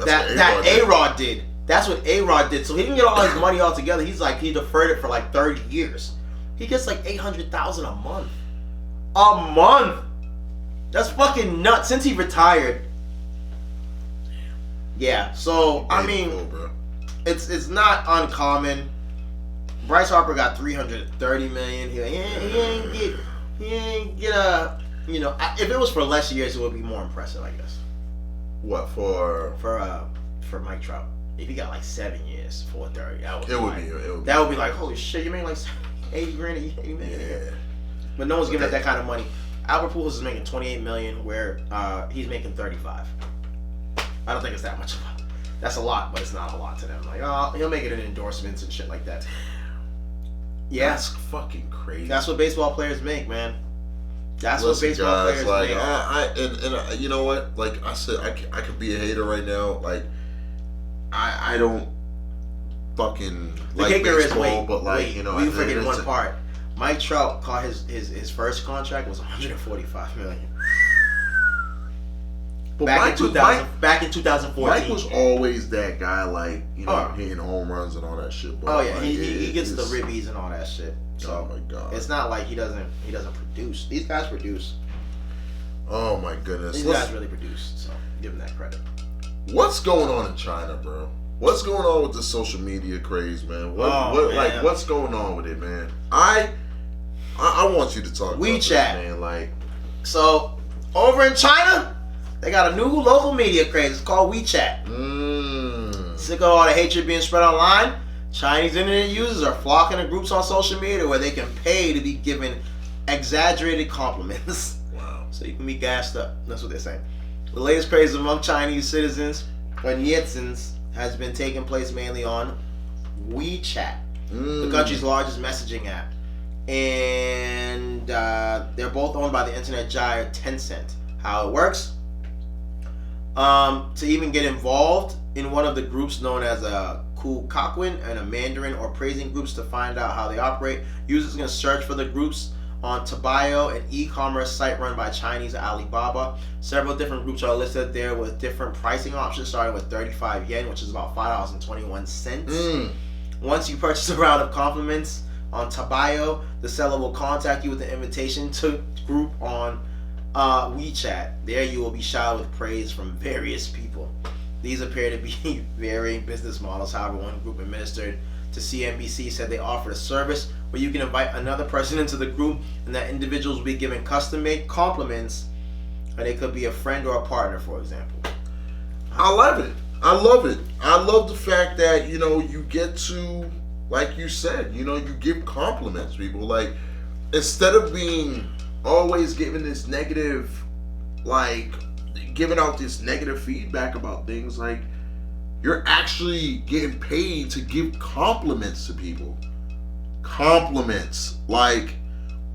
Speaker 2: That A-Rod did. That's what A-Rod did. So he didn't get all his money all together. He's like, he deferred it for like 30 years. He gets like $800,000 a month. A month. That's fucking nuts. Since he retired. Yeah. So I mean, it's not uncommon. Bryce Harper got $330 million. He ain't get a. You know, if it was for less years, it would be more impressive, I guess.
Speaker 1: What for
Speaker 2: Mike Trout? If he got like 7 years, $430, that would be like, holy shit, you made like 80 grand, 80 million. Yeah. But no one's giving up that kind of money. Albert Pujols is making $28 million, where he's making $35. I don't think it's that much. That's a lot, but it's not a lot to them. Like, he'll make it in endorsements and shit like that. Yeah,
Speaker 1: that's fucking crazy.
Speaker 2: That's what baseball players make, man. That's what baseball players
Speaker 1: like,
Speaker 2: make.
Speaker 1: And you know what? Like I said, I could be a hater right now. Like, I don't fucking like baseball, but like, you know,
Speaker 2: you forget one part. Mike Trout caught his first contract was $145 million.
Speaker 1: But
Speaker 2: back in 2014.
Speaker 1: Mike was always that guy, like, you know, hitting home runs and all that shit. Bro.
Speaker 2: Oh yeah, like, he gets the ribbies and all that shit. So
Speaker 1: oh my god,
Speaker 2: it's not like he doesn't produce. These guys produce.
Speaker 1: Oh my goodness,
Speaker 2: these guys really produce. So give them that credit.
Speaker 1: What's going on in China, bro? What's going on with the social media craze, man? Like, what's going on with it, man? I want you to talk about
Speaker 2: WeChat,
Speaker 1: this, man. Like,
Speaker 2: so over in China, they got a new local media craze. It's called WeChat. Sick of all the hatred being spread online, Chinese internet users are flocking to groups on social media where they can pay to be given exaggerated compliments.
Speaker 1: Wow. So
Speaker 2: you can be gassed up. That's what they're saying. The latest craze among Chinese citizens, or netizens, has been taking place mainly on WeChat, the country's largest messaging app. And they're both owned by the internet giant Tencent. How it works? To even get involved in one of the groups known as a Kukakwin and a Mandarin or praising groups to find out how they operate, users can search for the groups on Taobao, an e-commerce site run by Chinese Alibaba. Several different groups are listed there with different pricing options, starting with 35 yen, which is about $5.21. Once you purchase a round of compliments on Taobao, the seller will contact you with an invitation to group on WeChat. There you will be showered with praise from various people. These appear to be varying business models. However, one group administered to CNBC said they offered a service where you can invite another person into the group and that individuals will be given custom-made compliments, and they could be a friend or a partner, for example.
Speaker 1: I love it. I love it. I love the fact that, you know, you get to, like you said, you know, you give compliments, people. Like, instead of being always giving this negative, like, giving out this negative feedback about things, like, you're actually getting paid to give compliments to people. Compliments like,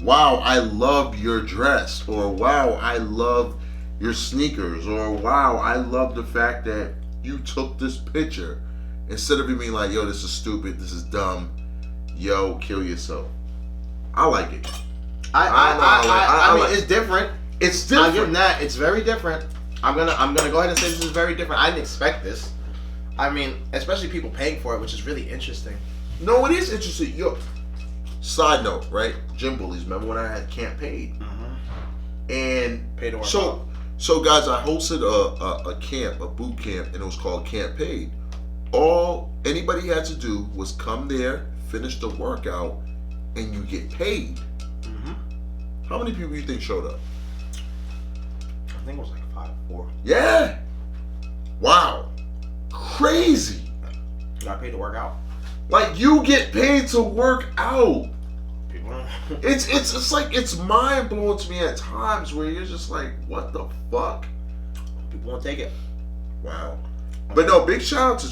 Speaker 1: wow, I love your dress, or wow, I love your sneakers, or wow, I love the fact that you took this picture. Instead of being like, yo, this is stupid, this is dumb, yo, kill yourself. I like it.
Speaker 2: I mean, it's different.
Speaker 1: It's different.
Speaker 2: I'll give them that. It's very different. I'm gonna go ahead and say this is very different. I didn't expect this. I mean, especially people paying for it, which is really interesting.
Speaker 1: No, it is interesting. Yo, side note, right? Gym bullies. Remember when I had Camp Paid? And
Speaker 2: Pay to work
Speaker 1: so guys, I hosted a camp, a boot camp, and it was called Camp Paid. All anybody had to do was come there, finish the workout, and you get paid. How many people do you think showed up?
Speaker 2: I think it was like 5 or 4.
Speaker 1: Yeah. Wow. Crazy.
Speaker 2: You got paid to work out.
Speaker 1: Like, you get paid to work out. It's like, it's mind blowing to me at times where you're just like, what the fuck?
Speaker 2: People won't take it.
Speaker 1: Wow. But no, big shout out to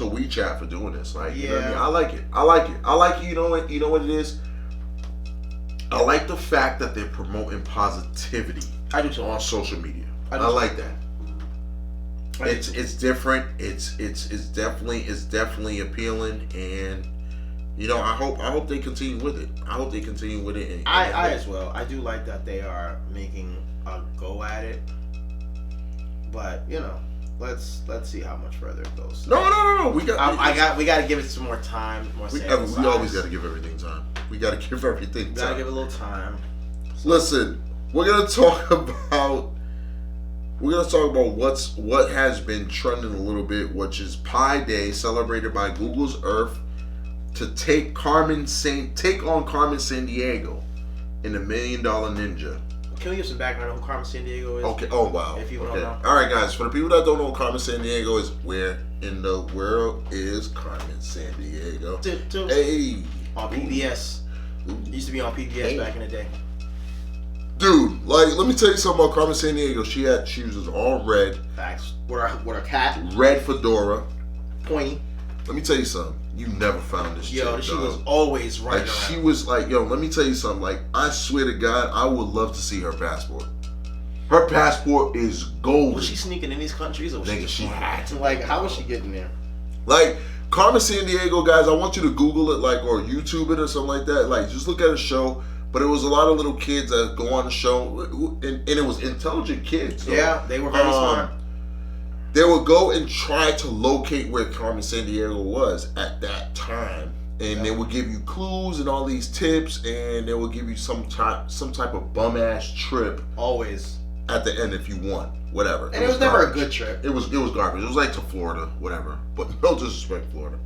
Speaker 1: WeChat for doing this. Like, you know what I mean? I like it. I like it. You know what it is? I like the fact that they're promoting positivity.
Speaker 2: I do too.
Speaker 1: On social media. I like that. It's different. It's definitely appealing, and You know, I hope they continue with it. I hope they continue with it.
Speaker 2: I as well. I do like that they are making a go at it, but you know, let's see how much further it goes.
Speaker 1: No. We
Speaker 2: got to give it some more time.
Speaker 1: We always got to give everything time. We got to give everything time.
Speaker 2: Got to give it a little time.
Speaker 1: Listen, we're gonna talk about what has been trending a little bit, which is Pi Day, celebrated by Google's Earth, to take on Carmen Sandiego in the $1 Million Ninja.
Speaker 2: Can we give some background on who Carmen Sandiego is?
Speaker 1: Okay. Oh wow.
Speaker 2: If you don't know.
Speaker 1: All right, guys. For the people that don't know who Carmen Sandiego is, where in the world is Carmen Sandiego? Hey.
Speaker 2: On PBS. Used to be on PBS back in the day.
Speaker 1: Dude, like, let me tell you something about Carmen Sandiego. She was all red.
Speaker 2: Facts. With her cat.
Speaker 1: Red fedora.
Speaker 2: Pointy.
Speaker 1: Let me tell you something. You never found this chick,
Speaker 2: she was always right around.
Speaker 1: She was like, yo, let me tell you something. Like, I swear to God, I would love to see her passport. Her passport is golden.
Speaker 2: Was she sneaking in these countries? Or was
Speaker 1: she had to.
Speaker 2: Like, how was she getting there?
Speaker 1: Like, Carmen Sandiego, guys, I want you to Google it, like, or YouTube it or something like that. Like, just look at a show. But it was a lot of little kids that go on the show, and it was intelligent kids. So,
Speaker 2: yeah, they were very smart.
Speaker 1: They would go and try to locate where Carmen Sandiego was at that time, and they would give you clues and all these tips, and they would give you some type of bum ass trip.
Speaker 2: Always
Speaker 1: at the end if you won, whatever.
Speaker 2: And it was never a good trip.
Speaker 1: It was garbage. It was like to Florida, whatever. But no disrespect, Florida.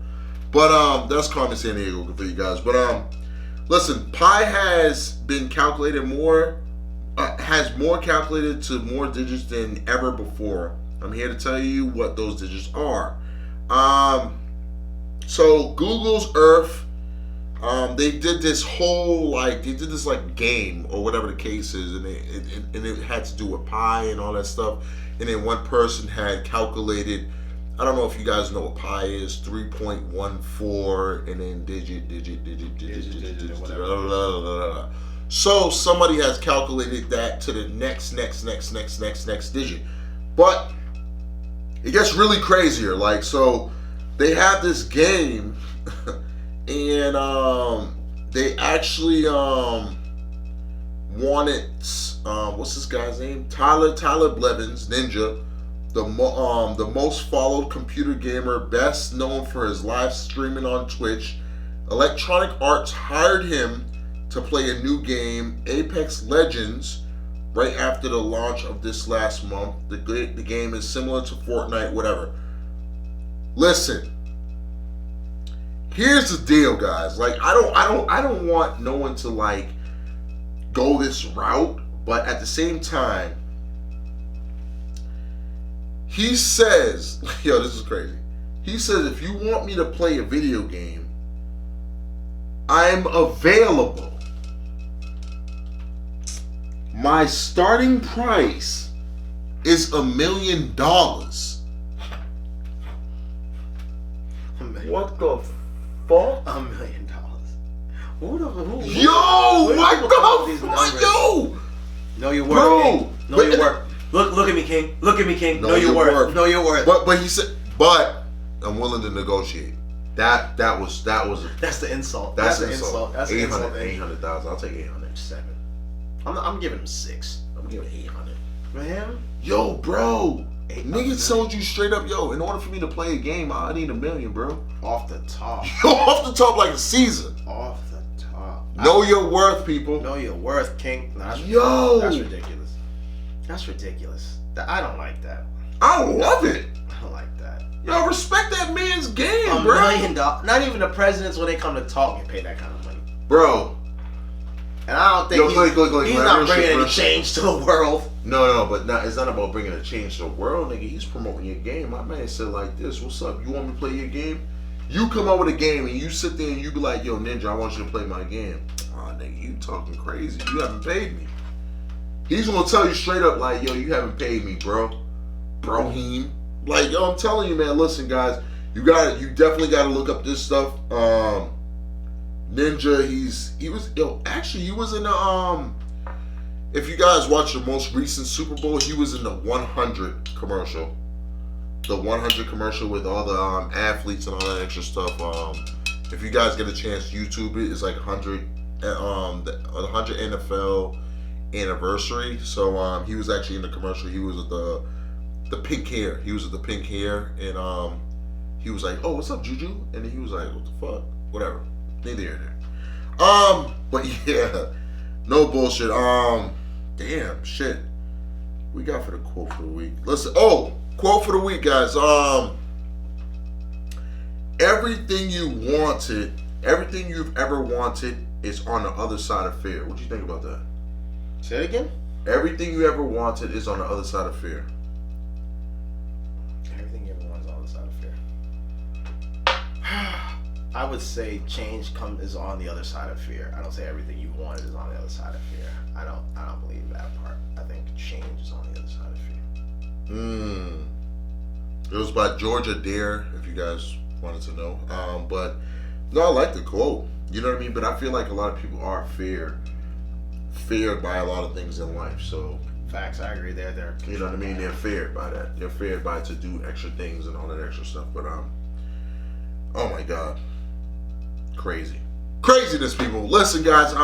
Speaker 1: But that's Carmen Sandiego for you guys. But listen, pi has been calculated has more calculated to more digits than ever before. I'm here to tell you what those digits are. So Google's Earth, they did this whole game or whatever the case is, and it had to do with pi and all that stuff. And then one person had calculated, I don't know if you guys know what pi is, 3.14, and then digit. So somebody has calculated that to the next digit. But it gets really crazier. Like, so they have this game, and they actually wanted what's this guy's name? Tyler Blevins, Ninja, the most followed computer gamer, best known for his live streaming on Twitch. Electronic Arts hired him to play a new game, Apex Legends, right after the launch of this last month. The game is similar to Fortnite, whatever. Listen, here's the deal, guys. Like, I don't want no one to like go this route, but at the same time, he says, yo, this is crazy. He says, if you want me to play a video game, I'm available. My starting price is $1 million. What the fuck?
Speaker 2: $1 million. Who?
Speaker 1: Yo, what the fuck? Yo!
Speaker 2: Know your worth,
Speaker 1: bro.
Speaker 2: King. Know your worth. Look at me, King. Look at me, King. Know your worth. Know your worth.
Speaker 1: But he said, but I'm willing to negotiate. That's
Speaker 2: the insult. That's the insult. That's
Speaker 1: 800,000. I'll take 800.
Speaker 2: 7. I'm giving him 6.
Speaker 1: I'm giving 800.
Speaker 2: For him?
Speaker 1: Yo, bro. Niggas told you straight up, yo, in order for me to play a game, I need $1 million, bro.
Speaker 2: Off the top.
Speaker 1: Yo, off the top like a season.
Speaker 2: Off the top.
Speaker 1: Know your worth, people.
Speaker 2: Know your worth, King. That's ridiculous. That's ridiculous. I don't like that.
Speaker 1: I love it.
Speaker 2: I don't like that.
Speaker 1: Yo, respect that man's game,
Speaker 2: $1
Speaker 1: bro.
Speaker 2: $1 million. Not even the presidents, when they come to talk, and pay that kind of money.
Speaker 1: Bro.
Speaker 2: And I don't think he's not bringing any change to the world.
Speaker 1: No, but it's not about bringing a change to the world, nigga. He's promoting your game. My man said like this, what's up? You want me to play your game? You come up with a game and you sit there and you be like, yo, Ninja, I want you to play my game. Oh, nigga, you talking crazy. You haven't paid me. He's gonna tell you straight up like, yo, you haven't paid me, bro. Brohim. Like, yo, I'm telling you, man, listen, guys, you definitely gotta look up this stuff. Ninja, he was in the if you guys watch the most recent Super Bowl, he was in the 100 commercial. The 100 commercial with all the athletes and all that extra stuff. If you guys get a chance, YouTube it. It's like 100 NFL anniversary. So he was actually in the commercial. He was with the pink hair. He was with the pink hair, and he was like, "Oh, what's up, Juju?" And then he was like, "What the fuck? Whatever." Neither here nor there. But yeah, no bullshit. Damn shit. We got for the quote for the week. Listen. Oh, quote for the week, guys. Everything you wanted, everything you've ever wanted, is on the other side of fear. What do you think about that?
Speaker 2: Say it again.
Speaker 1: Everything you ever wanted is on the other side of fear.
Speaker 2: Everything you ever wanted is on the other side of fear. I would say change is on the other side of fear. I don't say everything you wanted is on the other side of fear. I don't believe that part. I think change is on the other side of fear.
Speaker 1: It was by Georgia Dare, if you guys wanted to know. But no, I like the quote. You know what I mean? But I feel like a lot of people are feared by a lot of things in life. So
Speaker 2: facts, I agree. They're
Speaker 1: you know what I mean? They're feared by that. They're feared by to do extra things and all that extra stuff. But oh my God, craziness, people. Listen, guys.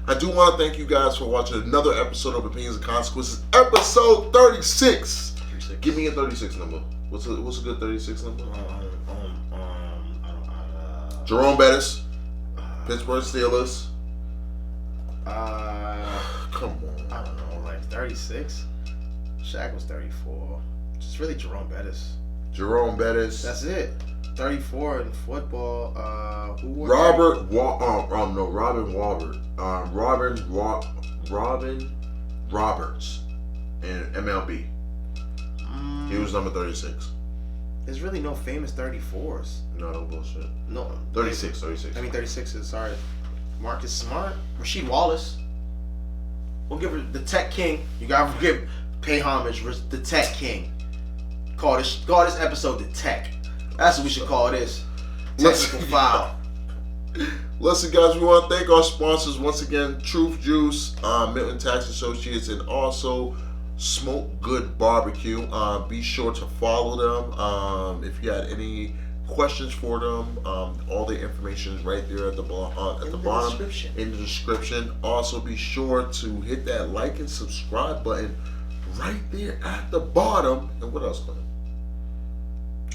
Speaker 1: I do want to thank you guys for watching another episode of Opinions and Consequences, episode 36. Give me a 36 number. What's a good 36 number? Jerome Bettis, Pittsburgh Steelers. Come on.
Speaker 2: I don't know, like 36. Shaq was 34. It's really Jerome Bettis.
Speaker 1: Jerome Bettis.
Speaker 2: That's it. 34 in football. Who was
Speaker 1: Robin Roberts in MLB. He was number 36.
Speaker 2: There's really no famous 34s.
Speaker 1: No bullshit.
Speaker 2: No.
Speaker 1: 36.
Speaker 2: I mean 36s, sorry. Marcus Smart. Rasheed Wallace. We'll give her the Tech King. You gotta pay homage. The Tech King. Call this episode the Tech. That's what we should call this. Technical foul.
Speaker 1: Listen, guys, we want to thank our sponsors once again: Truth Juice, Milton Tax Associates, and also Smoke Good BBQ. Be sure to follow them. If you had any questions for them, all the information is right there at the bottom in the description. Also, be sure to hit that like and subscribe button right there at the bottom. And what else, Glenn?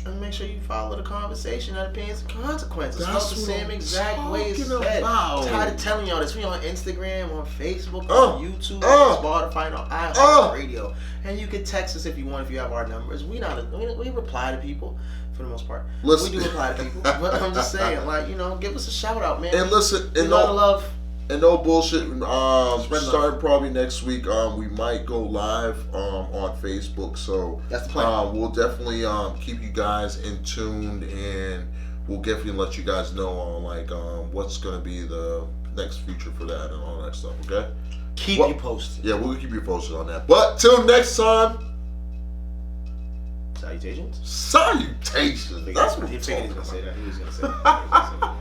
Speaker 2: And make sure you follow the conversation at Opinions and Consequences.
Speaker 1: That's
Speaker 2: the same exact way it's
Speaker 1: talking
Speaker 2: said.
Speaker 1: about.
Speaker 2: I'm tired of telling y'all this. We on Instagram, on Facebook, on YouTube, on Spotify, on iHeartRadio. And you can text us if you want, if you have our numbers. We reply to people for the most part.
Speaker 1: Listen.
Speaker 2: We do reply to people. But I'm just saying, like, give us a shout out, man.
Speaker 1: And listen,
Speaker 2: and love.
Speaker 1: And no bullshit. Starting probably next week, we might go live on Facebook. So
Speaker 2: that's the plan.
Speaker 1: We'll definitely keep you guys in tune, and we'll definitely let you guys know on what's gonna be the next feature for that and all that stuff. Okay.
Speaker 2: Keep you posted.
Speaker 1: Yeah, we'll keep you posted on that. But till next time.
Speaker 2: Salutations.
Speaker 1: Salutations. That's what
Speaker 2: he was gonna say that. He was gonna say that.